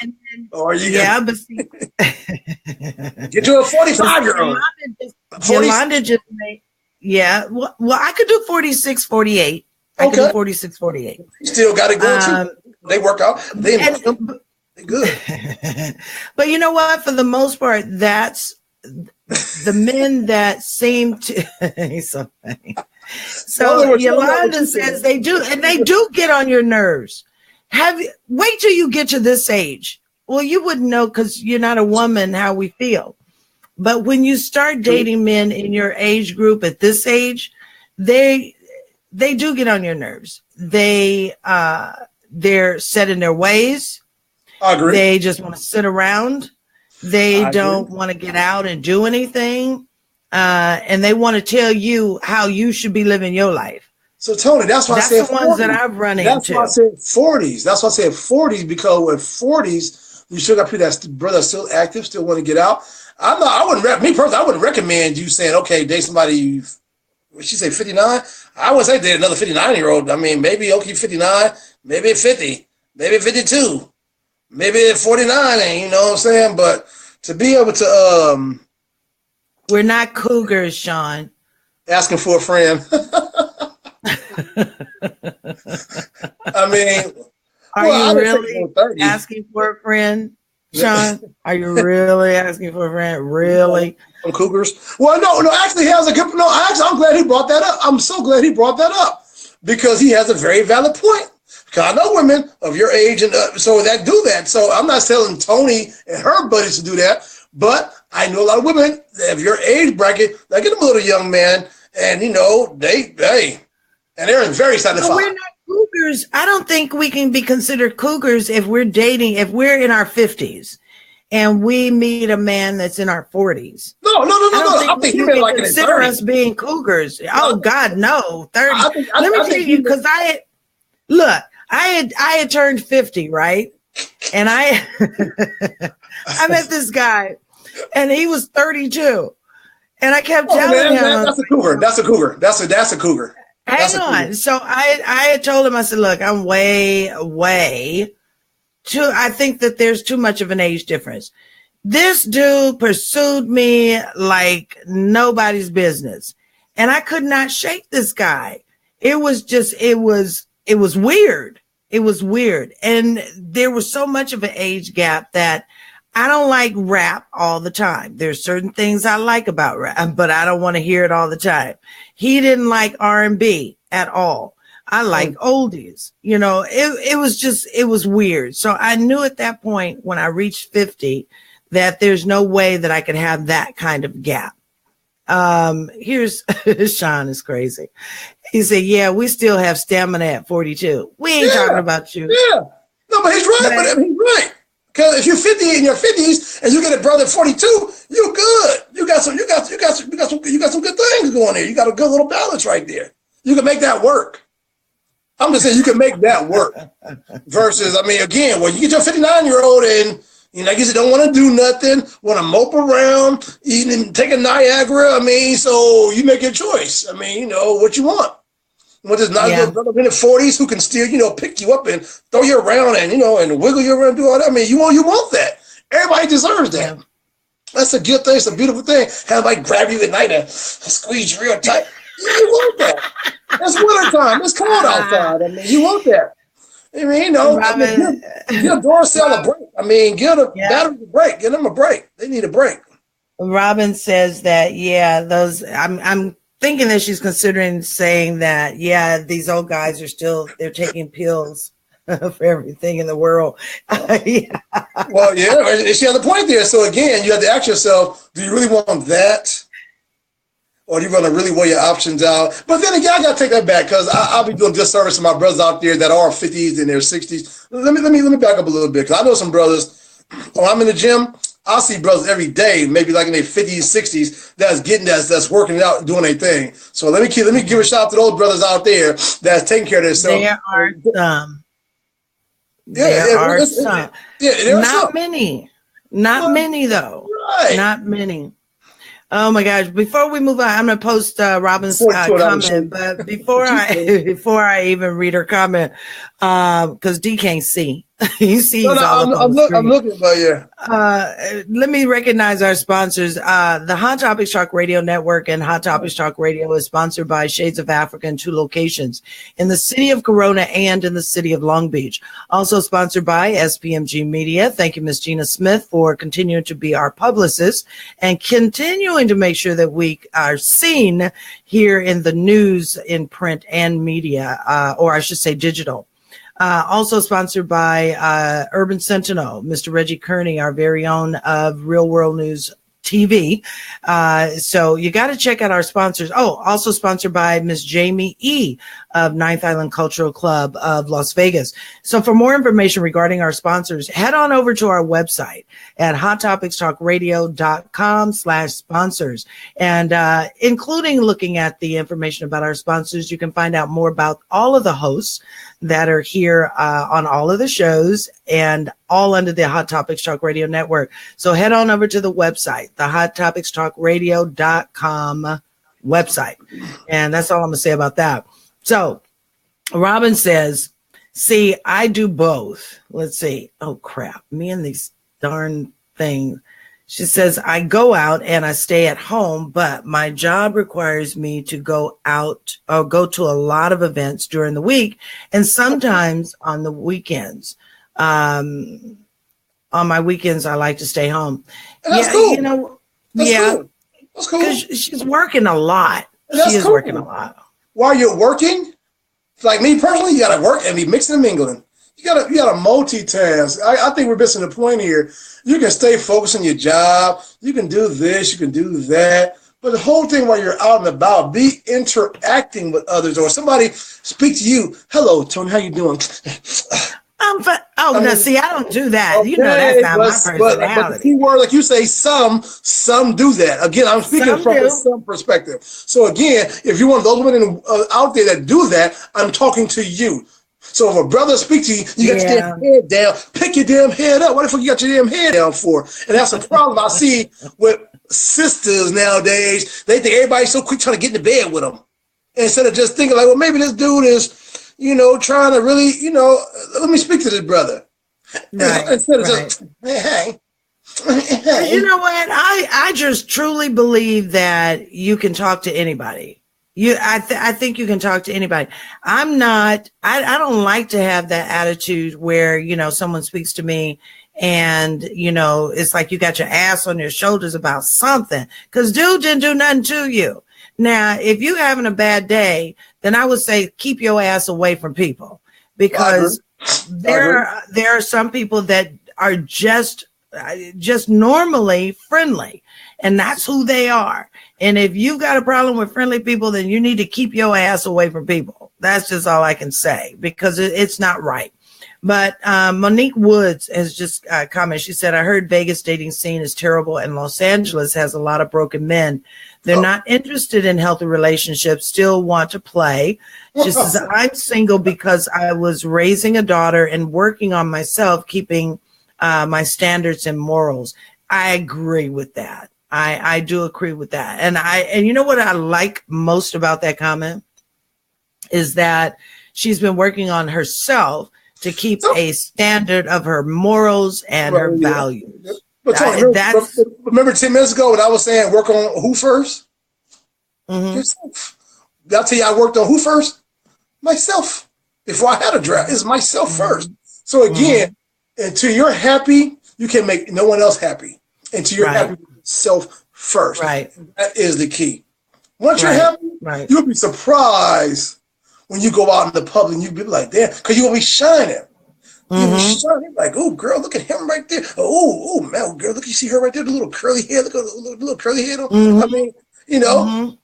or you but see, get to a 45-year-old. Yolanda just made. Yeah, well, I could do 46, 48. I could do 46, 48. You still got to go too. They work out. They good. But you know what? For the most part, that's the men that seem to. He's so funny. So Yolanda says they do, and they do get on your nerves. Wait till you get to this age. Well, you wouldn't know because you're not a woman how we feel. But when you start dating men in your age group at this age, they do get on your nerves. They're set in their ways. I agree. They just want to sit around. They don't want to get out and do anything. And they want to tell you how you should be living your life. So Toni, that's why I said the ones 40s. That I've run into. That's why I said 40s. That's why I said 40s, because with 40s, you still got people that's brother still active, still want to get out. I wouldn't recommend you saying, okay, date somebody. What she say, 59? I wouldn't say date another 59-year-old. I mean, maybe okay, 59, maybe 50, maybe 52, maybe 49. And you know what I'm saying? But to be able to we're not cougars, Sean. Asking for a friend. I mean, are you really asking for a friend, Sean? Are you really asking for a friend? Really? Some cougars? Well, no. Actually, he has a good. No, actually, I'm glad he brought that up. I'm so glad he brought that up because he has a very valid point. Because I know women of your age and so that do that. So I'm not telling Toni and her buddies to do that, but I know a lot of women of your age bracket that get a little young man, and you know they and they're very satisfied. We're not cougars. I don't think we can be considered cougars if we're dating, if we're in our 50s and we meet a man that's in our 40s. No. I think you mean like consider us being cougars. Oh God, no. 30. Let me tell you, because I had turned 50, right? And I met this guy and he was 32. And I kept telling him, that's a cougar. That's a cougar. Hang on. So I had told him, I said, look, I'm way too, I think that there's too much of an age difference. This dude pursued me like nobody's business. And I could not shake this guy. It was weird. It was weird. And there was so much of an age gap that I don't like rap all the time. There's certain things I like about rap, but I don't want to hear it all the time. He didn't like R&B at all. I like oldies. You know, it was weird. So I knew at that point when I reached 50 that there's no way that I could have that kind of gap. Here's Sean is crazy. He said, yeah, we still have stamina at 42. We ain't talking about you. Yeah. No, but he's right. But he's right. Because if you're 50 in your 50s and you get a brother at 42, you're good. You got some good things going there. You got a good little balance right there. You can make that work. I'm just saying you can make that work. Versus, I mean, again, when you get your 59-year-old and you know, I guess you don't want to do nothing, want to mope around, eating, take a Niagara. I mean, so you make your choice. I mean, you know, what you want. What is not your brother in the 40s who can still, you know, pick you up and throw you around and, you know, and wiggle you around and do all that. I mean, you want that. Everybody deserves that. Yeah. That's a good thing. It's a beautiful thing. Have somebody grab you at night and squeeze you real tight. Yeah, you want that. It's wintertime. It's cold outside. I mean, you want that. I mean, you know, give Duracell a break. I mean, give the battery a break. Give them a break. They need a break. Robin says that, I'm thinking that she's considering saying that, these old guys they're taking pills for everything in the world. Well, she has a point there. So again, you have to ask yourself, do you really want that? Or are you going to really weigh your options out? But then again, I got to take that back because I'll be doing disservice to my brothers out there that are 50s and their 60s. Let me back up a little bit because I know some brothers. When I'm in the gym, I'll see brothers every day, maybe like in their 50s, 60s, that's working out, doing their thing. So let me give a shout out to those brothers out there that's taking care of themselves. There are some. There are some. Not many. Not many though. Right. Not many. Oh my gosh! Before we move on, I'm going to post Robin's comment. But before I even read her comment, because D can't see, You see, No, I'm looking, but yeah. Let me recognize our sponsors. The Hot Topics Talk Radio Network and Hot Topics Talk Radio is sponsored by Shades of Africa in 2 locations, in the city of Corona and in the city of Long Beach. Also sponsored by SPMG Media. Thank you, Miss Gina Smith, for continuing to be our publicist and continuing to make sure that we are seen here in the news, in print and media, or I should say digital. Also sponsored by Urban Sentinel, Mr. Reggie Kearney, our very own of Real World News TV. So you got to check out our sponsors. Oh, also sponsored by Miss Jamie E. of Ninth Island Cultural Club of Las Vegas. So for more information regarding our sponsors, head on over to our website at hottopictalkradio.com/sponsors. And including looking at the information about our sponsors, you can find out more about all of the hosts that are here on all of the shows and all under the Hot Topics Talk Radio Network. So head on over to the website, the hottopictalkradio.com website. And that's all I'm going to say about that. So Robin says, see, I do both. Let's see. Oh, crap. Me and these darn things. She says, I go out and I stay at home, but my job requires me to go out or go to a lot of events during the week and sometimes on the weekends. On my weekends, I like to stay home. That's cool. You know, That's cool. Because she's working a lot. She is working a lot. While you're working, like me personally, you got to work and be mixing and mingling. You gotta multitask. I think we're missing the point here. You can stay focused on your job. You can do this. You can do that. But the whole thing while you're out and about, be interacting with others, or somebody speak to you. Hello, Toni, how you doing? No, see, I don't do that. Okay, you know, that's not my personality. But the key word, like you say, some do that. Again, I'm speaking from some perspective. So again, if you're one of those women out there that do that, I'm talking to you. So if a brother speaks to you, you got your damn head down. Pick your damn head up. What the fuck you got your damn head down for? And that's a problem I see with sisters nowadays. They think everybody's so quick trying to get into bed with them. Instead of just thinking like, well, maybe this dude is, trying to really, let me speak to this brother. Right. Instead of just, hey. You know what? I just truly believe that you can talk to anybody. I think you can talk to anybody. I don't like to have that attitude where, someone speaks to me and, it's like you got your ass on your shoulders about something because dude didn't do nothing to you. Now, if you're having a bad day, then I would say keep your ass away from people because there are some people that are just normally friendly and that's who they are. And if you've got a problem with friendly people, then you need to keep your ass away from people. That's just all I can say because it's not right. But Monique Woods has just commented. She said, I heard Vegas dating scene is terrible and Los Angeles has a lot of broken men. They're not interested in healthy relationships, still want to play. She says, I'm single because I was raising a daughter and working on myself, keeping my standards and morals. I agree with that. I do agree with that. And you know what I like most about that comment is that she's been working on herself to keep a standard of her morals and her values. But Toni, remember 10 minutes ago when I was saying work on who first? Mm-hmm. Yourself. I'll tell you I worked on who first? Myself. Before I had a draft, it's myself first. So again, until you're happy, you can make no one else happy. Until you're happy with yourself first. Right. That is the key. Once you're happy, you'll be surprised when you go out in the public and you'll be like, damn, because you're going to be shining. You'll be shining like, oh, girl, look at him right there. Oh, man, girl, look, you see her right there, the little curly hair. Look at the little curly hair. I mean,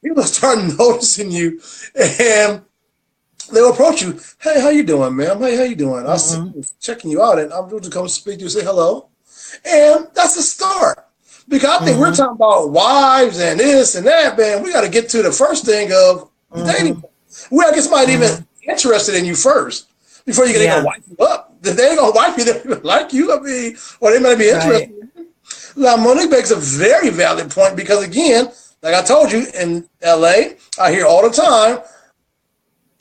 people start noticing you and they'll approach you. Hey, how you doing, ma'am? Hey, how you doing? I was checking you out and I'm going to come speak to you and say hello. And that's a start. Because I think we're talking about wives and this and that, man. We got to get to the first thing of dating. We got to get somebody even interested in you first before you can wipe you up. If they ain't going to wipe you, they like you. I mean, or they might be interested in you. Now, Monique makes a very valid point because, again, like I told you, in L.A., I hear all the time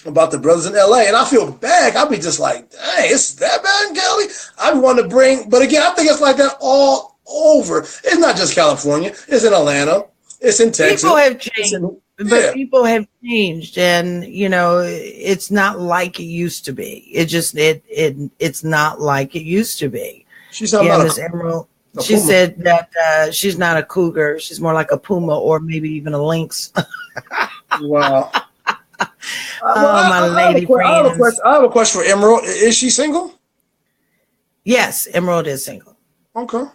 about the brothers in L.A., and I feel bad. I'll be just like, dang, it's that bad in Cali? I want to bring, but again, I think it's like that all over. It's not just California. It's in Atlanta. It's in Texas. People have changed, but people have changed, and you know, it's not like it used to be. It's not like it used to be. She's not Miss Emerald. She said that she's not a cougar. She's more like a puma, or maybe even a lynx. Wow. My lady friend. I have a question for Emerald. Is she single? Yes, Emerald is single. Okay.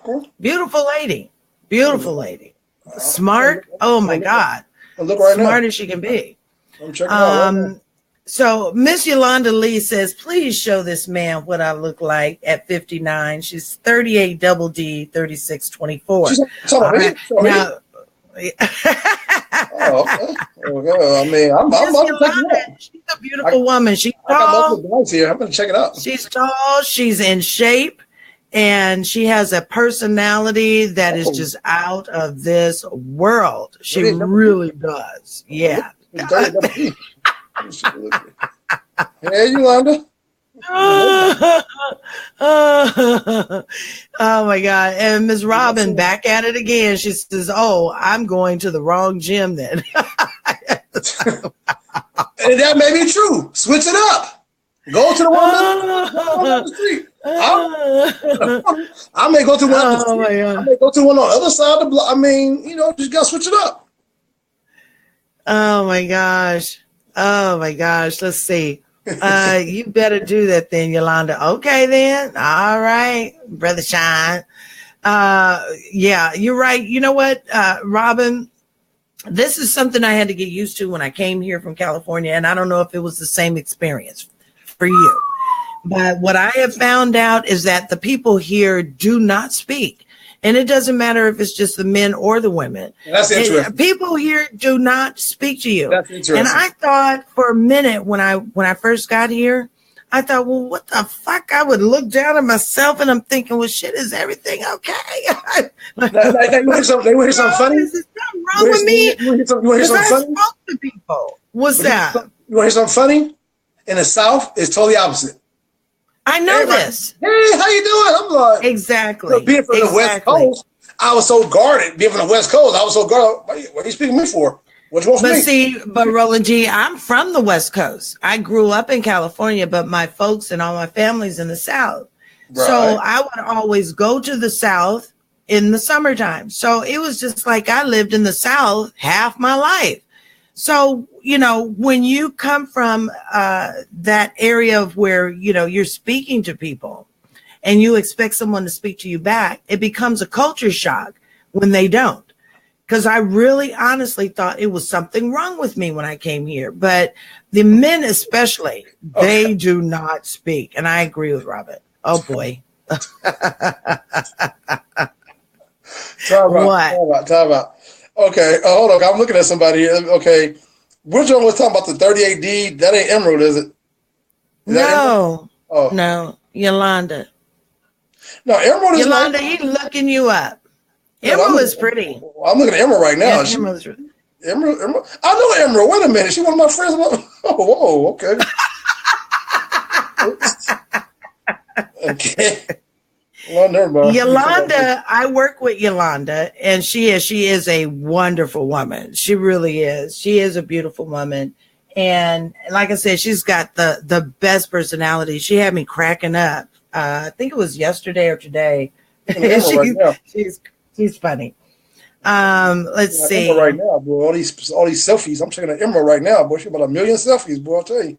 Cool. Beautiful lady. Beautiful lady. Smart. Oh my God. Look right now. Smart as she can be. I'm checking out right now. So Miss Yolanda Lee says, please show this man what I look like at 59. She's 38 double D, 36, 24. Right. Now, oh, okay. I mean, I'm Yolanda, she's a beautiful woman. She's tall. Here. I'm going to check it out. She's tall. She's in shape. And she has a personality that is just out of this world. She really does. Yeah. Hey, Yolanda. Oh my God. And Miss Robin back at it again. She says, oh, I'm going to the wrong gym then. And that may be true. Switch it up. Go to the one on the street. I may go to one on the street. I may go to one on the other side of the block. I mean, you know, just got to switch it up. Oh my gosh. Oh my gosh. Let's see. You better do that then, Yolanda. Okay then. All right, Brother Shine. Yeah, you're right. You know what, Robin? This is something I had to get used to when I came here from California, and I don't know if it was the same experience for you. But what I have found out is that the people here do not speak. And it doesn't matter if it's just the men or the women. That's interesting. People here do not speak to you. That's interesting. And I thought for a minute when I first got here, I thought, well, what the fuck? I would look down at myself and I'm thinking, well, shit, is everything okay? They hear something funny? Is something wrong with me? You want to hear something funny? I spoke to people. What's that? You want to hear something funny? In the South, it's totally opposite. I know this. Hey, how you doing? I'm like, exactly. Being from the West Coast, I was so guarded. Being from the West Coast, I was so guarded. What are you speaking to me for? What you want from me? But Rollin G, I'm from the West Coast. I grew up in California, but my folks and all my family's in the South. Right. So I would always go to the South in the summertime. So it was just like I lived in the South half my life. So, you know, when you come from that area of where, you know, you're speaking to people and you expect someone to speak to you back, it becomes a culture shock when they don't. Because I really honestly thought it was something wrong with me when I came here. But the men especially, they do not speak. And I agree with Robert. Oh, boy. Talk about. Okay, hold on. I'm looking at somebody here. Okay, which one was talking about the 38D? That ain't Emerald, is it? No. No, Yolanda. No, Emerald is Yolanda, he's looking you up. Emerald is pretty. I'm looking at Emerald right now. Yeah, Emerald. Emerald. I know Emerald. Wait a minute. She one of my friends. Oh, whoa. Okay. Okay. Well, never mind. Yolanda, I work with Yolanda, and she is a wonderful woman. She really is. She is a beautiful woman. And like I said, she's got the best personality. She had me cracking up. I think it was yesterday or today. She's funny. Let's see. Emerald right now, boy. All these selfies. I'm checking out Emerald right now, boy. She about 1 million selfies, boy. I'll tell you.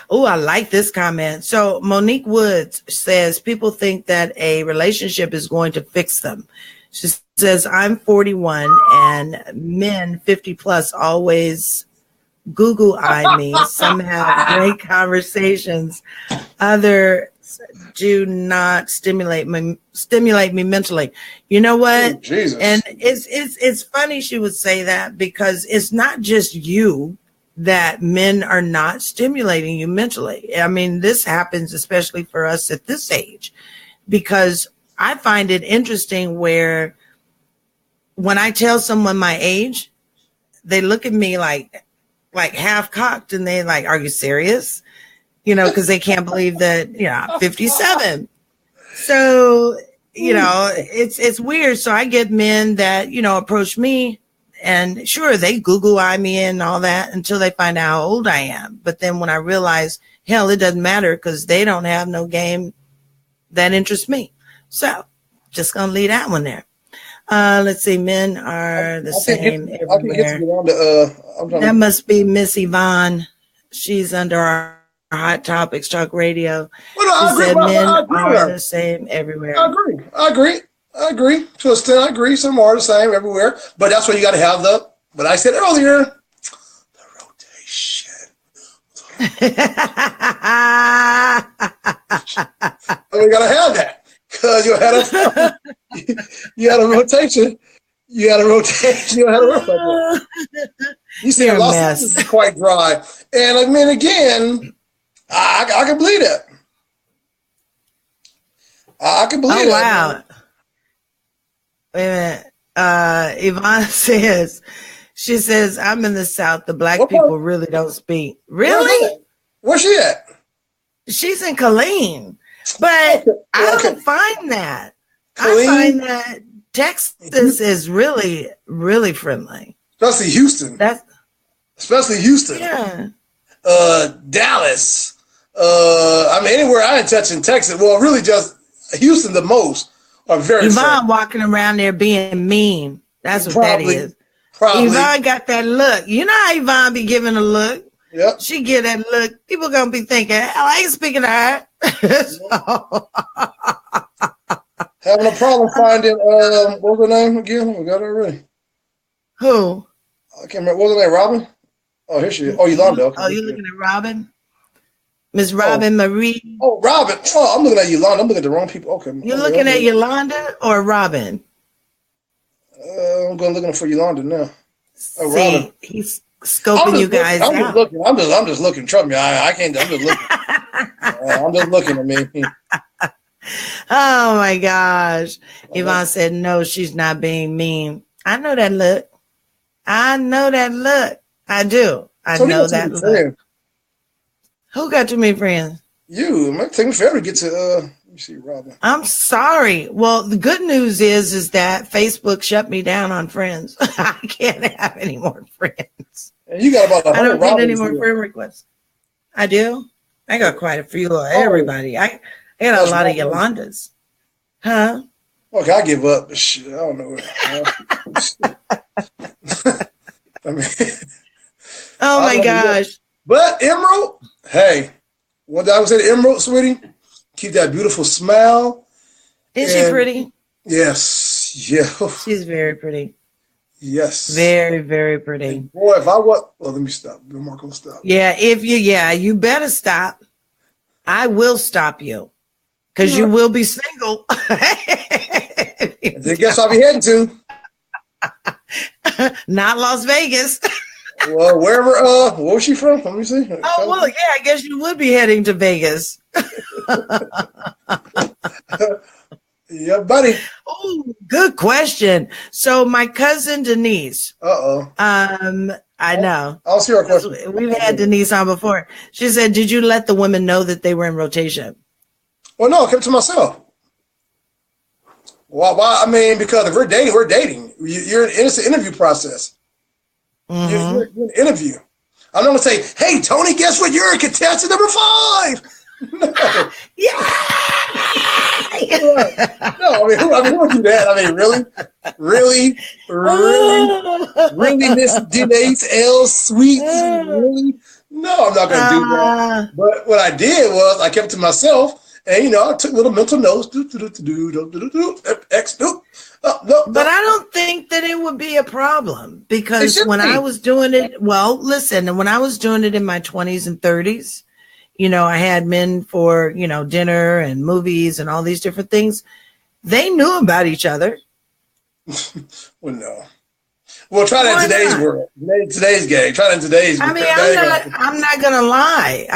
Oh, I like this comment. So Monique Woods says people think that a relationship is going to fix them. She says, I'm 41 and men 50 plus always Google eye me. Some have great conversations. Others do not stimulate me mentally. You know what? Oh, Jesus. And it's funny she would say that because it's not just you that men are not stimulating you mentally. I mean, this happens especially for us at this age, because I find it interesting where when I tell someone my age, they look at me like half cocked and they like, are you serious? because they can't believe that, 57. So, it's weird. So I get men that, approach me, and sure, they Google eye me and all that until they find out how old I am. But then when I realize, hell, it doesn't matter because they don't have no game that interests me. So just going to leave that one there. Let's see. Men are the same everywhere. That must be Miss Yvonne. She's under our Hot Topics Talk Radio. Well, she said men are the same everywhere. I agree. To an extent, I agree. Some are the same everywhere. But that's why you got to have but I said earlier, the rotation. We got to have that. Because you had a rotation. You had a rotation. You see, Los Angeles is quite dry. And I mean, again, I can believe that. I can believe that. Wow. Wait a minute. Yvonne she says, I'm in the South. The black people really don't speak. Really? Where's she at? She's in Killeen. But I don't find that. Killeen? I find that Texas is really, really friendly. Especially Houston. Yeah. Dallas. I mean, anywhere I ain't touching Texas. Well, really just Houston the most. Are very Yvonne walking around there being mean. That's what that is. Probably. Yvonne got that look. You know how Yvonne be giving a look? Yep. She get that look. People gonna be thinking, hell, I ain't speaking to her. Having a problem finding what was her name again? We got her already. Who? I can't remember. What was her name? Robin? Oh, here she is. Oh, Yolanda. Okay. Oh, you looking at Robin? Miss Robin Marie. Oh, Robin. Oh, I'm looking at Yolanda. I'm looking at the wrong people. Okay. You're looking at Yolanda or Robin? I'm going looking for Yolanda now. Oh, See, Robin. he's scoping you guys out. I'm just looking. Trust me. I can't. I'm just looking. I'm just looking. I mean. Oh my gosh. Yvonne said, no, she's not being mean. I know that look. I do. I know that look. Who got too many friends? You. It might take me forever to get to, let me see, Robin. I'm sorry. Well, the good news is that Facebook shut me down on friends. I can't have any more friends. And you got about 100 I don't Robins get any more friend requests. I do? I got quite a few of everybody. I got a lot of Yolandas. Huh? Okay, I give up. Shit, I don't know. I mean, oh my gosh. But Emerald, hey, one day I would say to Emerald, sweetie, keep that beautiful smile. Is she pretty? Yes. Yeah. She's very pretty. Yes. Very, very pretty. And boy, if I was, well, let me stop. I'm not going to stop. Yeah, you better stop. I will stop you. Because you will be single. I guess I'll be heading to. Not Las Vegas. Well, wherever, what was she from? Let me see. Oh, well, yeah, I guess you would be heading to Vegas. Yeah, buddy. Oh, good question. So my cousin Denise. I know. I'll see her question. We've had Denise on before. She said, did you let the women know that they were in rotation? Well, no, I kept it to myself. Why? I mean, because if we're dating. It's an interview process. Mm-hmm. You're in an interview. I'm not going to say, hey, Toni, guess what? You're a contestant number 5. No. Yeah. No, I mean, who would do that? I mean, really, Miss Denise L. Sweet, really? No, I'm not going to do that. But what I did was I kept it to myself, and I took little mental notes. But I don't think that it would be a problem because when I was doing it, when I was doing it in my 20s and 30s. I had men for, dinner and movies and all these different things. They knew about each other. Well, no. Well, try that in today's world. Today's game. Try that in today's world. I mean, I'm not going to lie.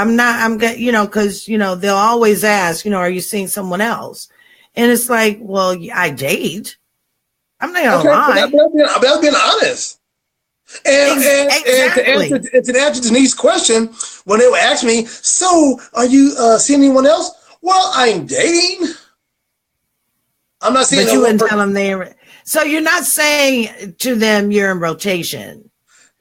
Because, they'll always ask, are you seeing someone else? And it's like, well, I date. I'm not going to lie. But I'm being honest. Exactly. To answer Denise's question, when they would ask me, so are you seeing anyone else? Well, I'm dating. I'm not seeing. But you wouldn't tell them so you're not saying to them you're in rotation.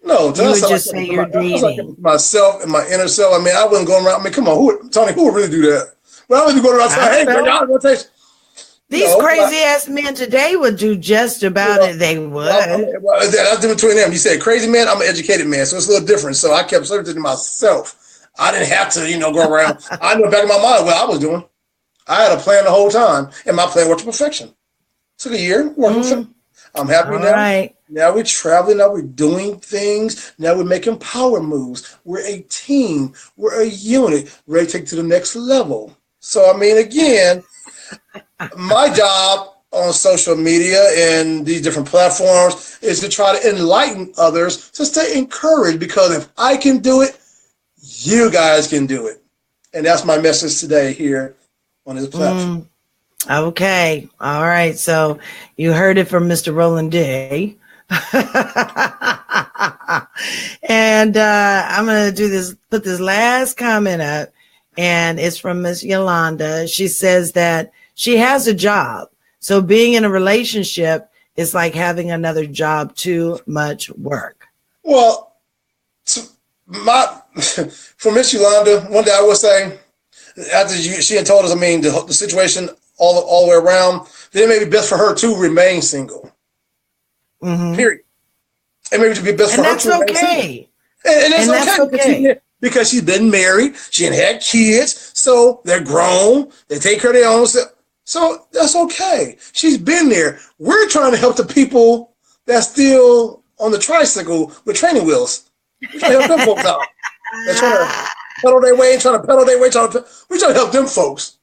No, you would just say you're dating. Like myself and my inner self. I mean, I wouldn't go around. I mean, come on, Tony, who would really do that? Well, I wouldn't go around saying, "Hey, girl, y'all in rotation." These crazy ass men today would do just about it. They would. Well, that's different between them. You said crazy man. I'm an educated man, so it's a little different. So I kept serving to myself. I didn't have to, go around. I knew back in my mind what I was doing. I had a plan the whole time, and my plan worked to perfection. Took a year, worked perfection. I'm happy now. Right. Now we're traveling. Now we're doing things. Now we're making power moves. We're a team. We're a unit. Ready to take it to the next level. So I mean, again. My job on social media and these different platforms is to try to enlighten others to stay encouraged, because if I can do it, you guys can do it. And that's my message today here on this platform. Okay. All right. So you heard it from Mr. Rollin Day. And I'm going to put this last comment up, and it's from Miss Yolanda. She says that she has a job. So being in a relationship is like having another job, too much work. Well, for Miss Yolanda, one day I will say, after she had told us, I mean, the situation all the way around, then it may be best for her to remain single. Period. It may be best for her to remain single. And that's okay. Because she's been married, she had kids, so they're grown, they take care of their own self. So that's okay. She's been there. We're trying to help the people that's still on the tricycle with training wheels. We're trying to help them folks out. They're trying to pedal their way, we're trying to help them folks.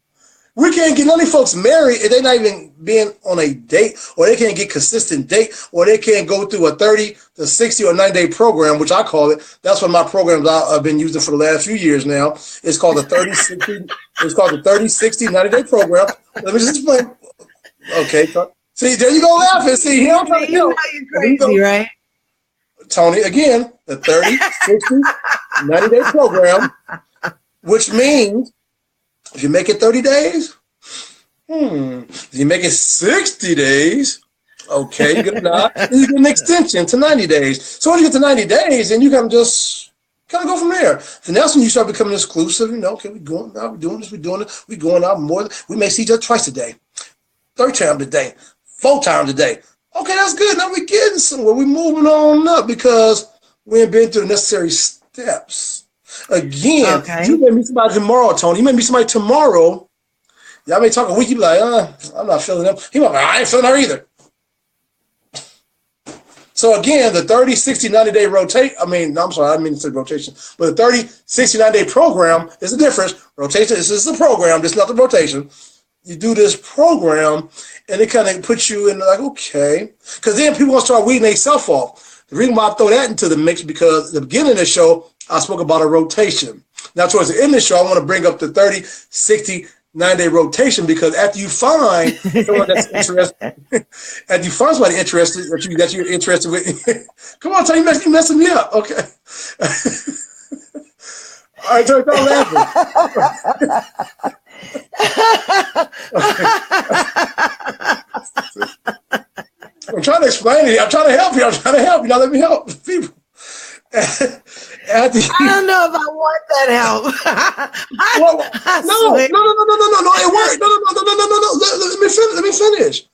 We can't get none of these folks married if they're not even being on a date, or they can't get consistent date, or they can't go through a 30 to 60 or 90-day program, which I call it. That's what my programs I've been using for the last few years now. It's called the 30-60. It's called the 30-60 90-day program. Let me just explain. Okay. See, there you go laughing. See, here I'm trying to help. You're crazy, right? Tony, again, the 30-60 90-day program, which means if you make it 30 days, if you make it 60 days, okay, you get a nod. Then you get an extension to 90 days. So when you get to 90 days, then you can just kind of go from there. Then that's when you start becoming exclusive. Okay, we're going out, we're doing this, we're going out more. We may see each other twice a day, 3 times a day, 4 times a day. Okay, that's good. Now we're getting somewhere. We're moving on up because we ain't been through the necessary steps. Again, you may meet somebody tomorrow, Tony. You may meet somebody tomorrow. Y'all may talk a week. You be like, I'm not feeling them. He might be like, I ain't feeling her either. So again, the 30, 60, 90-day rotate. I didn't mean to say rotation, but the 30, 60, 90-day program is the difference. Rotation, this is the program. This is not the rotation. You do this program, and it kind of puts you in like, okay. Because then people want to start weeding themselves off. The reason why I throw that into the mix, because at the beginning of the show, I spoke about a rotation. Now, towards the end of the show, I want to bring up the 30, 60, 9-day rotation, because after you find someone that's interested, after you find somebody interested that you're interested with, come on, Tony, you're messing me up. Okay. All right, Tony, don't laugh. I'm trying to explain it. I'm trying to help you. Now let me help people. I don't know if I want that help. No. It worked. No. Let me finish.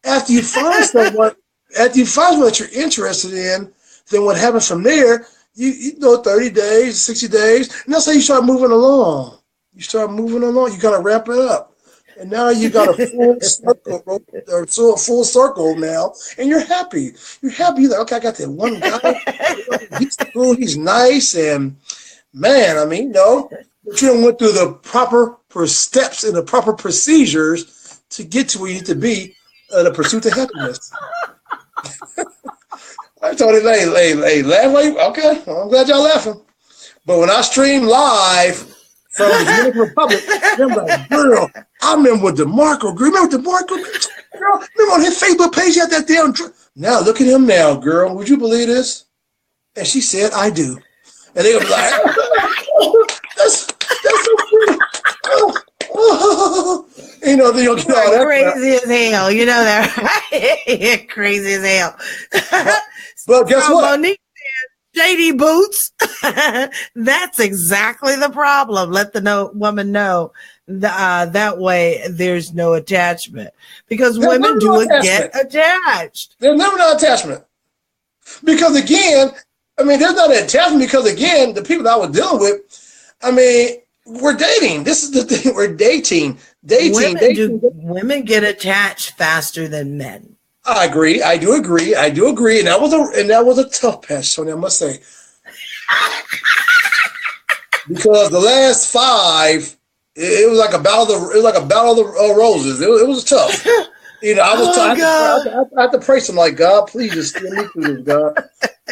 After you find someone that you're interested in, then what happens from there? You 30 days, 60 days, and that's how you start moving along. You kind of wrap it up. And now you got a full circle now, and you're happy. You're like, okay, I got that one guy. He's cool. He's nice, and man, but you went through the proper steps and the proper procedures to get to where you need to be in the pursuit of happiness. I told him, hey, laugh. Okay, I'm glad y'all laughing. But when I stream live from the Dominican Republic, I'm like, girl, I remember with DeMarco. Remember on his Facebook page, he had that damn. Now look at him now, girl. Would you believe this? And she said, I do. And they would be like, that's so pretty. You know, they'll get all that crazy as hell. You know that, right? Crazy as hell. But guess what? Monique said, JD Boots. That's exactly the problem. Let the woman know that way there's no attachment. Because There's women do get attached. There's never no attachment. Because again, I mean, there's not an attachment because again, the people that I was dealing with, I mean, we're dating. This is the thing. We're dating. Women get attached faster than men. I agree. I do agree. And that was a tough patch, Toni, I must say. Because the last 5, it was like a battle of the roses. It was tough. You know, I had to pray something like, God, please just see me through this, God.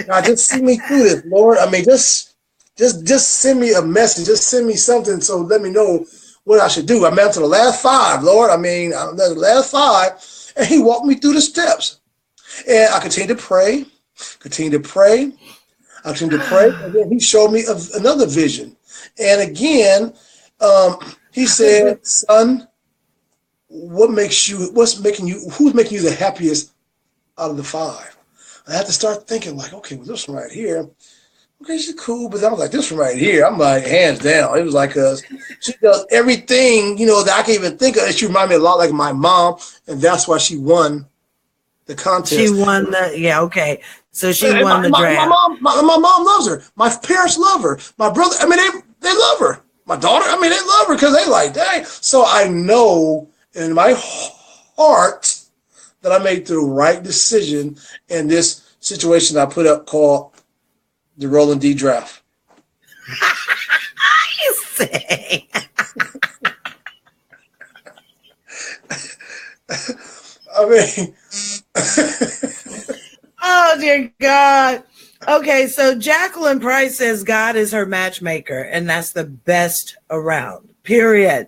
God, just see me through this, Lord. I mean, just send me a message. Just send me something so let me know what I should do. I meant to the last 5, Lord. I mean, the last 5, and he walked me through the steps. And I continued to pray, and then he showed me another vision. And again, he said, son, who's making you the happiest out of the 5? I had to start thinking like, okay, well, this one right here, okay, she's cool, but I was like, this one right here, I'm like, hands down. It was like, she does everything, you know, that I can even think of. She reminded me a lot like my mom, and that's why she won the contest. She won okay. So she won the draft. My mom loves her. My parents love her. My brother, I mean, they love her. My daughter, I mean, they love her because they like, dang. So I know in my heart that I made the right decision in this situation I put up called the Rollin D draft. You say. I mean, oh dear God. Okay, so Jacqueline Price says God is her matchmaker, and that's the best around. Period.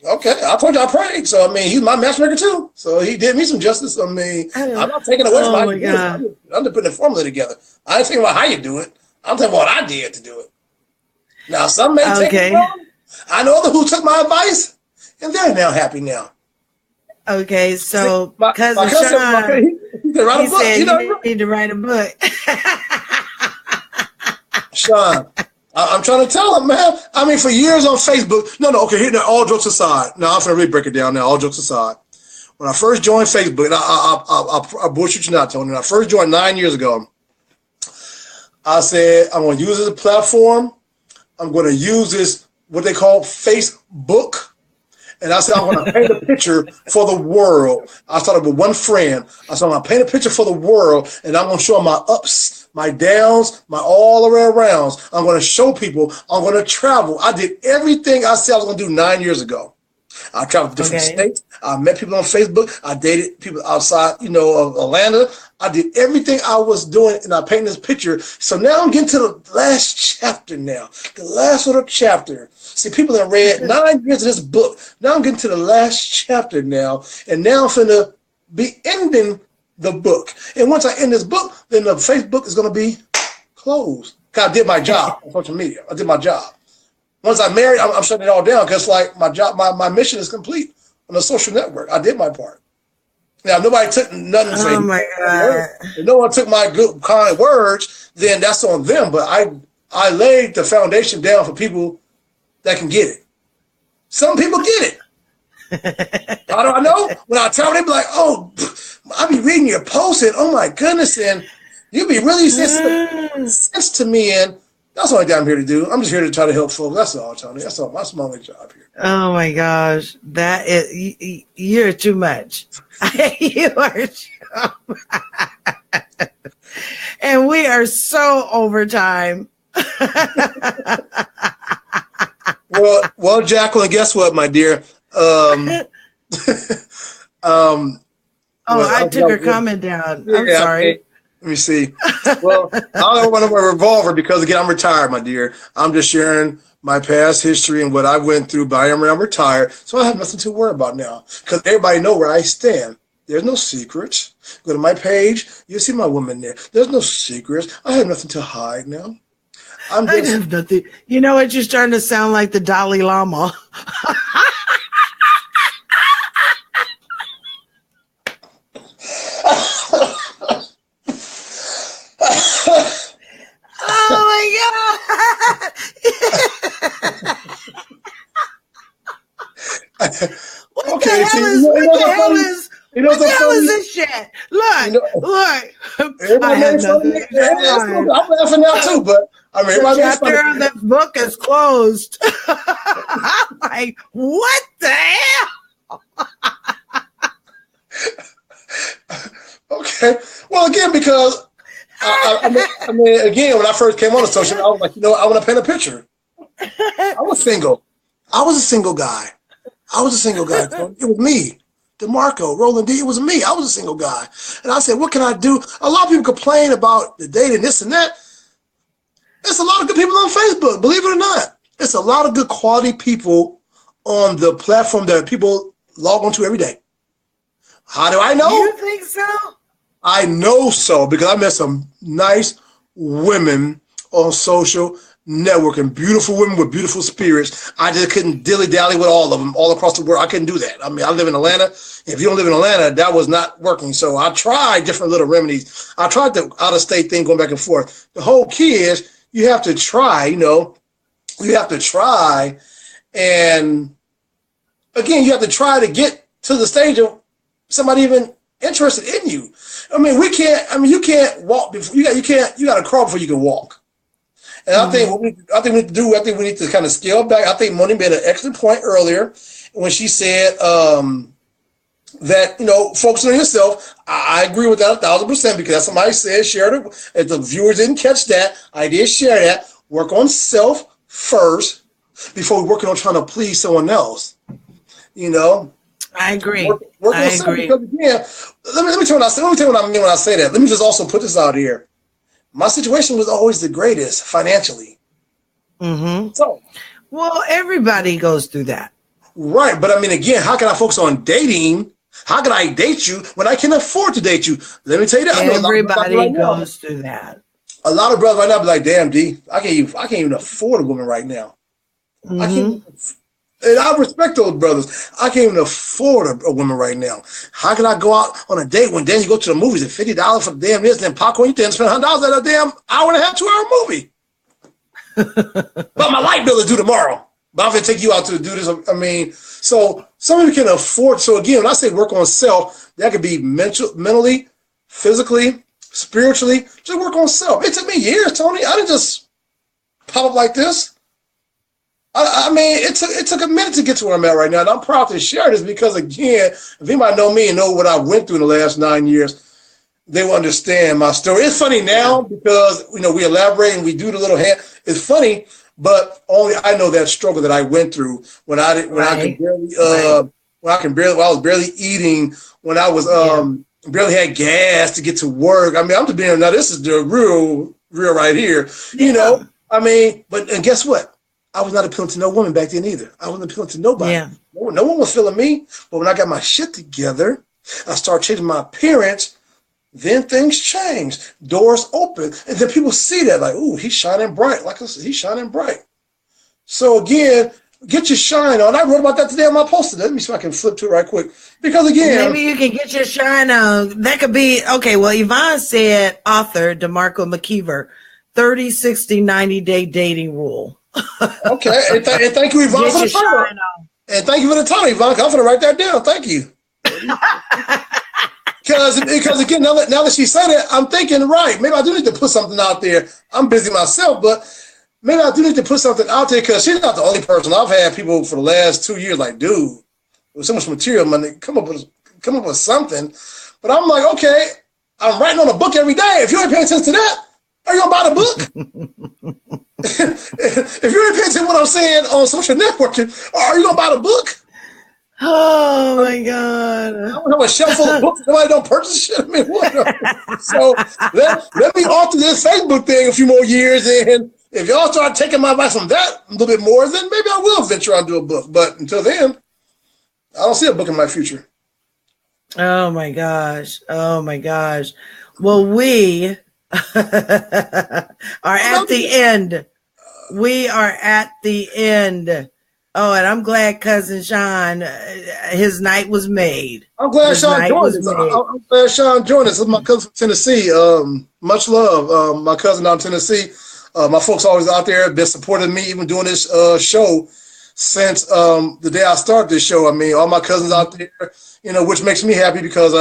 Okay, I told you I prayed. So, I mean, he's my matchmaker too. So he did me some justice. I mean, I'm not taking away from my God. I'm just putting a formula together. I ain't thinking about how you do it. I'm talking about what I did to do it. Now, some may take it wrong. I know others who took my advice, and they're now happy now. Okay, so cousin Sean, he said you need to write a book. Sean, I'm trying to tell him, man. I mean, for years on Facebook. Okay, here now, all jokes aside. Now, I'm going to really break it down now, all jokes aside. When I first joined Facebook, and I bullshit you not, Toni. When I first joined 9 years ago, I said, I'm going to use it as a platform. I'm going to use this, what they call Facebook. And I said, I'm going to paint a picture for the world. I started with one friend. I said, I'm going to paint a picture for the world, and I'm going to show them my ups, my downs, my all the way arounds. I'm going to show people. I'm going to travel. I did everything I said I was going to do 9 years ago. I traveled to different states. I met people on Facebook. I dated people outside, of Atlanta. I did everything I was doing, and I painted this picture. So now I'm getting to the last chapter now, the last little chapter. See, people have read 9 years of this book. Now I'm getting to the last chapter now, and now I'm finna be ending the book. And once I end this book, then the Facebook is going to be closed. Because I did my job on social media. I did my job. Once I'm married, I'm shutting it all down because like my job, my mission is complete on the social network. I did my part. Now, if nobody took nothing. Oh my God! If no one took my good, kind words, then that's on them. But I laid the foundation down for people that can get it. Some people get it. How do I know? When I tell them, they be like, "Oh, I be reading your posts, and oh my goodness, and you be really sense to me." And that's what I'm here to do. I'm just here to try to help folks. That's all, Toni. That's all. That's my only job here. Oh my gosh, that is you're too much. You are too much. And we are so over time. Well, Jacqueline, guess what, my dear? I took her comment down. I'm sorry. Let me see. Well, I don't want to wear a revolver because, again, I'm retired, my dear. I'm just sharing my past history and what I went through, but I'm retired, so I have nothing to worry about now because everybody know where I stand. There's no secrets. Go to my page, you'll see my woman there. There's no secrets. I have nothing to hide now. I have nothing. You know what? You're starting to sound like the Dalai Lama. Oh my God! What the hell is this shit? Look. I have nothing. I'm laughing now too, but I mean, the chapter of the book is closed. I'm like, what the hell? Okay. Well, again, because I mean, again, when I first came on the social, I was like, I want to paint a picture. I was single. I was a single guy. It was me, DeMarco, Rollin D. It was me. I was a single guy. And I said, what can I do? A lot of people complain about the dating, this and that. There's a lot of good people on Facebook, believe it or not. It's a lot of good quality people on the platform that people log onto every day. How do I know? You think so? I know so because I met some nice women on social networking, beautiful women with beautiful spirits. I just couldn't dilly-dally with all of them all across the world. I couldn't do that. I mean, I live in Atlanta. If you don't live in Atlanta, that was not working. So I tried different little remedies. I tried the out-of-state thing going back and forth. The whole key is you have to try, you have to try. And again, you have to try to get to the stage of somebody even interested in you. I mean, you can't walk before you got to crawl before you can walk. And I think we need to kind of scale back. I think Moni made an excellent point earlier when she said that, focusing on yourself. I agree with that 1,000% because that's somebody said, shared it. If the viewers didn't catch that, I did share that. Work on self first before working on trying to please someone else. I agree. Work on self because again, let me tell you what I mean when I say that. Let me just also put this out here. My situation was always the greatest financially. Mm-hmm. So, well, everybody goes through that. Right. But I mean, again, how can I focus on dating? How can I date you when I can afford to date you? Let me tell you that. Everybody goes through that. A lot of brothers right now be like, damn, D, I can't even afford a woman right now. Mm-hmm. And I respect those brothers. I can't even afford a woman right now. How can I go out on a date when then you go to the movies at $50 for the damn this and then popcorn, you spend $100 at a damn hour and a half, 2-hour movie? But my light bill is due tomorrow. But I'm going to take you out to do this. I mean, so some of you can afford. So again, when I say work on self, that could be mentally, physically, spiritually. Just work on self. It took me years, Toni. I didn't just pop up like this. I mean, it took a minute to get to where I'm at right now. And I'm proud to share this because, again, if anybody know me and know what I went through in the last 9 years, they will understand my story. It's funny now because, we elaborate and we do the little hand. It's funny, but only I know that struggle that I went through when I was barely eating, when I was barely had gas to get to work. I mean, I'm just being, now this is the real right here, I mean, and guess what? I was not appealing to no woman back then either. I wasn't appealing to nobody. Yeah. No one was feeling me. But when I got my shit together, I started changing my appearance, then things changed. Doors open. And then people see that like, ooh, he's shining bright. Like I said, he's shining bright. So again, get your shine on. I wrote about that today on my poster. Let me see if I can flip to it right quick. Because again. Maybe you can get your shine on. That could be, okay, well, Yvonne said, author DeMarco McKeever, 30, 60, 90-day dating rule. Okay, and thank you, Yvonne, for the title. And thank you for the title, Yvonne. I'm going to write that down. Thank you. Because again, now that she said it, I'm thinking, right, maybe I do need to put something out there. I'm busy myself, but maybe I do need to put something out there because she's not the only person. I've had people for the last 2 years like, dude, with so much material, man, come up with something. But I'm like, okay, I'm writing on a book every day. If you ain't paying attention to that, are you going to buy the book? If you ain't paying attention to what I'm saying on social networking, are you going to buy the book? Oh, my God. I don't have a shelf full of books. Nobody don't purchase shit. I mean, what? So let me alter this Facebook thing a few more years. And if y'all start taking my advice from that a little bit more, then maybe I will venture on to a book. But until then, I don't see a book in my future. Oh my gosh. Oh my gosh. Well, we are at the end. We are at the end. Oh, and I'm glad Cousin Sean, his night was made. I'm glad Sean joined us. I'm glad Sean joined us. This is my cousin from Tennessee. Much love. My cousin out in Tennessee. My folks always out there have been supporting me, even doing this show since the day I started this show. I mean, all my cousins out there, you know, which makes me happy because,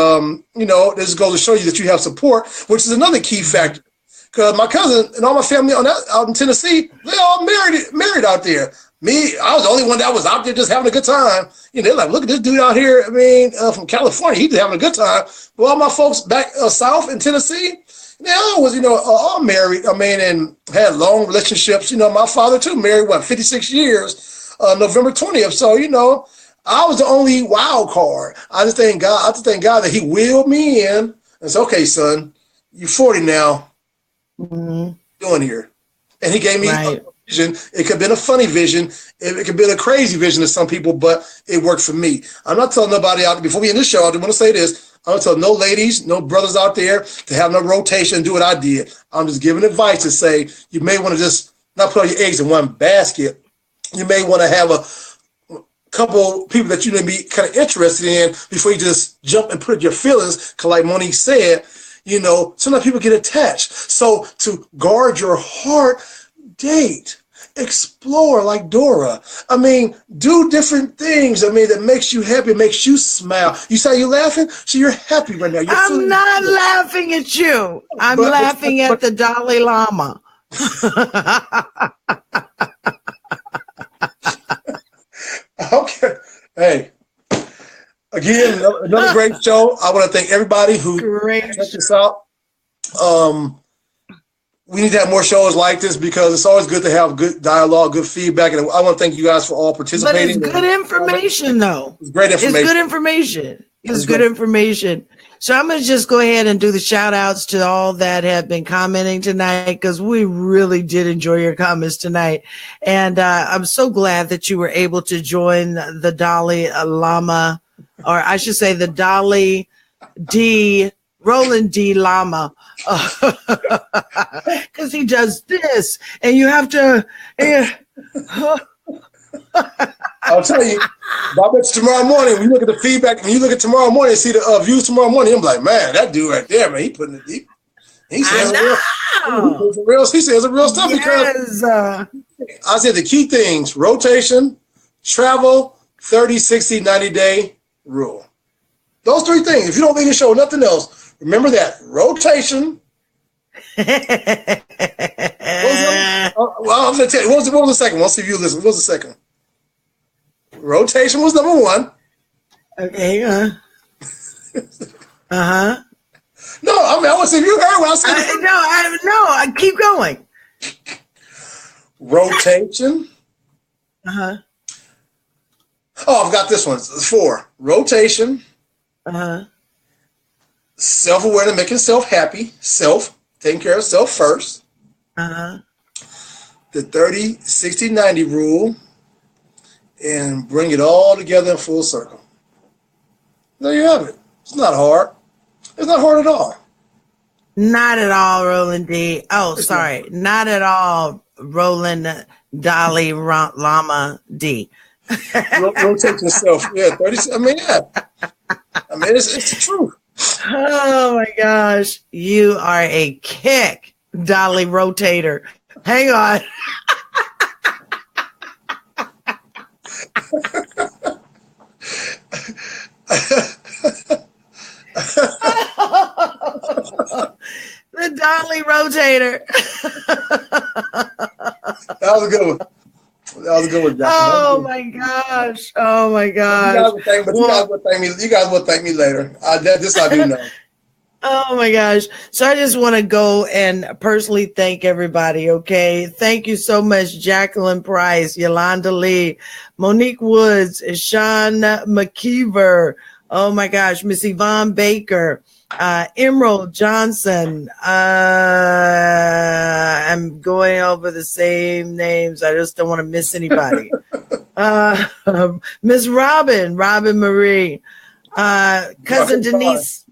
you know, this goes to show you that you have support, which is another key factor. Because my cousin and all my family out in Tennessee, they all married out there. Me, I was the only one that was out there just having a good time. You know, they're like, look at this dude out here. I mean, from California, he's having a good time. But all my folks back south in Tennessee, they all was, you know, all married. I mean, and had long relationships. You know, my father too married, 56 years, November 20th. So, you know, I was the only wild card. I just thank God that he wheeled me in and said, okay, son, you're 40 now. Mm-hmm. Doing here. And he gave me a vision. It could have been a funny vision. It could have been a crazy vision to some people, but it worked for me. I'm not telling nobody out there, before we end this show, I just want to say this. I'm going to tell no ladies, no brothers out there to have no rotation and do what I did. I'm just giving advice to say you may want to just not put all your eggs in one basket. You may want to have a couple people that you may be kind of interested in before you just jump and put your feelings, because like Monique said, you know, sometimes people get attached. So to guard your heart, date, explore like Dora. I mean, do different things. I mean, that makes you happy, makes you smile. You say you're laughing, so you're happy right now. I'm not laughing at you. I'm laughing at the Dalai Lama. Okay. Hey. Again, another great show. I want to thank everybody who checked this out. We need to have more shows like this because it's always good to have good dialogue, good feedback. And I want to thank you guys for all participating. But it's good information, though. It's great information. It's good information. It's good information. So I'm going to just go ahead and do the shout outs to all that have been commenting tonight, because we really did enjoy your comments tonight. And I'm so glad that you were able to join the Dalai Lama, or I should say the Dalai Rollin D Lama, because he does this, and you have to. I'll tell you, I bet you tomorrow morning, when you look at the feedback, when you look at tomorrow morning and see the views tomorrow morning, I'm like, man, that dude right there, man, he putting it deep. He says real stuff because I said the key things: rotation, travel, 30, 60, 90-day rule. Those three things. If you don't think it show nothing else, remember that. Rotation. Well, I'm going to tell you. What was the second one? Let's see if you listen. What was the second? Rotation was number one. Okay. No, I mean, I want to see if you heard what I said. I keep going. Rotation. Oh, I've got this one. It's 4. Rotation. Self-awareness, making self happy. Taking care of self first. The 30, 60, 90 rule. And bring it all together in full circle. There you have it. It's not hard. It's not hard at all. Not at all, Rollin D. Oh, sorry. Not at all, Rollin Dalai Lama D. Rotate yourself. Yeah, 30. I mean, yeah. I mean, it's the truth. Oh my gosh. You are a kick, Dolly Rotator. Hang on. The Dolly Rotator. That was a good one. That was a good one, Jack. Oh my gosh. Oh my gosh. You guys will thank me later. This I do know. Oh my gosh. So I just want to go and personally thank everybody. Okay. Thank you so much. Jacqueline Price, Yolanda Lee, Monique Woods, Sean McKeever. Oh my gosh. Miss Yvonne Baker, Emerald Johnson. I'm going over the same names. I just don't want to miss anybody. Miss Robin Marie. Cousin Denise,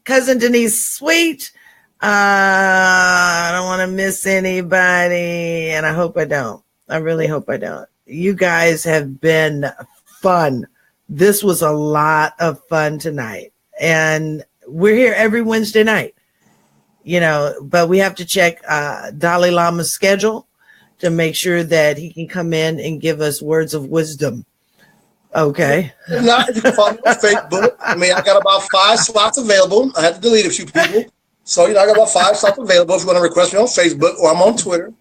Cousin Denise Sweet. I don't want to miss anybody, and I hope I don't. I really hope I don't. You guys have been fun. This was a lot of fun tonight, and we're here every Wednesday night, but we have to check Dalai Lama's schedule to make sure that he can come in and give us words of wisdom. Okay. Not, you can follow me on Facebook. I mean, I got about 5 slots available. I had to delete a few people. So, I got about 5 slots available if you want to request me on Facebook, or I'm on Twitter.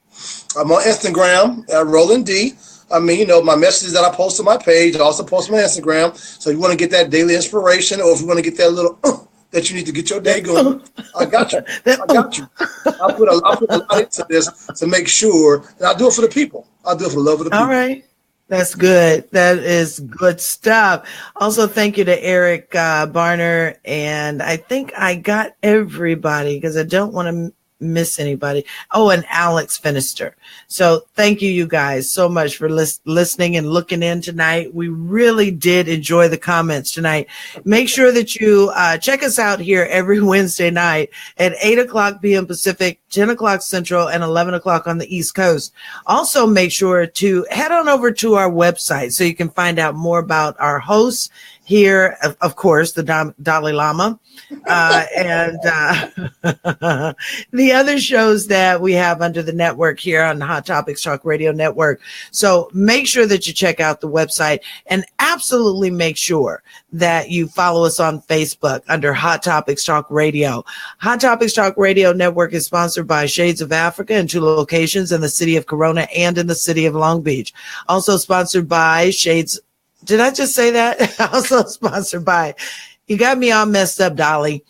I'm on Instagram at Rollin D. I mean, my messages that I post on my page, I also post on my Instagram. So if you want to get that daily inspiration, or if you want to get that little that you need to get your day going, I got you. I got you. I'll put a lot into this to make sure, and I'll do it for the people. I'll do it for the love of the people. All right. That's good. That is good stuff. Also, thank you to Eric Barner. And I think I got everybody because I don't want to miss anybody. Oh, and Alex Finister. So thank you guys so much for listening and looking in tonight. We really did enjoy the comments tonight. Make sure that you check us out here every Wednesday night at 8:00 p.m. Pacific, 10 o'clock Central, and 11 o'clock on the East Coast. Also, make sure to head on over to our website so you can find out more about our hosts here, of course, the Dalai Lama, and the other shows that we have under the network here on the Hot Topics Talk Radio Network. So make sure that you check out the website, and absolutely make sure that you follow us on Facebook under Hot Topics Talk Radio. Hot Topics Talk Radio Network is sponsored by Shades of Africa in 2 locations in the city of Corona and in the city of Long Beach. Also sponsored by Shades. Did I just say that? Also sponsored by, you got me all messed up, Dolly.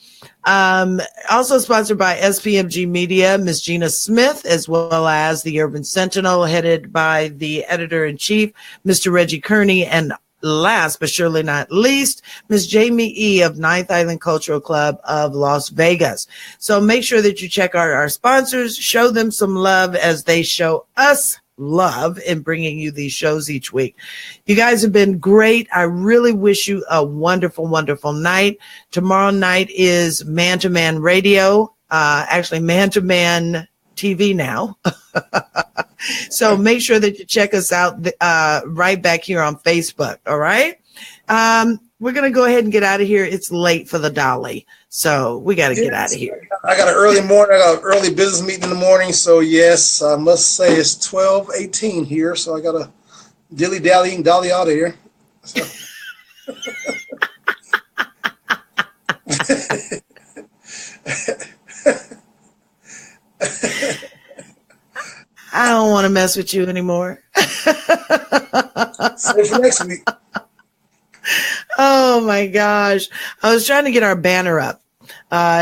Also sponsored by SPMG Media, Miss Gina Smith, as well as the Urban Sentinel, headed by the editor-in-chief, Mr. Reggie Kearney, and last but surely not least, Miss Jamie E. of Ninth Island Cultural Club of Las Vegas. So make sure that you check out our sponsors, show them some love as they show us love in bringing you these shows each week. You guys have been great. I really wish you a wonderful, wonderful night. Tomorrow night is Man to Man Radio, actually Man to Man TV now. So make sure that you check us out right back here on Facebook. All right. We're going to go ahead and get out of here. It's late for the Dolly. So we got to get out of here. I got an early morning. I got an early business meeting in the morning. So yes, I must say it's 12:18 here. So I got to dilly-dally and dolly out of here. So. I don't want to mess with you anymore. Save for next week. Oh my gosh. I was trying to get our banner up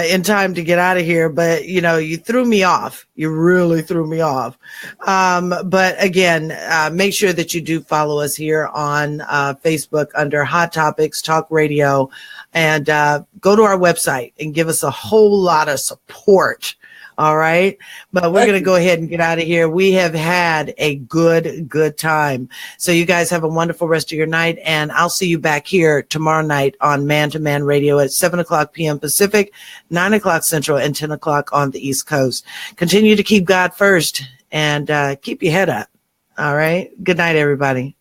in time to get out of here, but you threw me off. You really threw me off. But again, make sure that you do follow us here on Facebook under Hot Topics Talk Radio, and go to our website and give us a whole lot of support. All right. But we're going to go ahead and get out of here. We have had a good time. So you guys have a wonderful rest of your night. And I'll see you back here tomorrow night on Man to Man Radio at 7:00 p.m. Pacific, 9 o'clock Central, and 10 o'clock on the East Coast. Continue to keep God first and keep your head up. All right. Good night, everybody.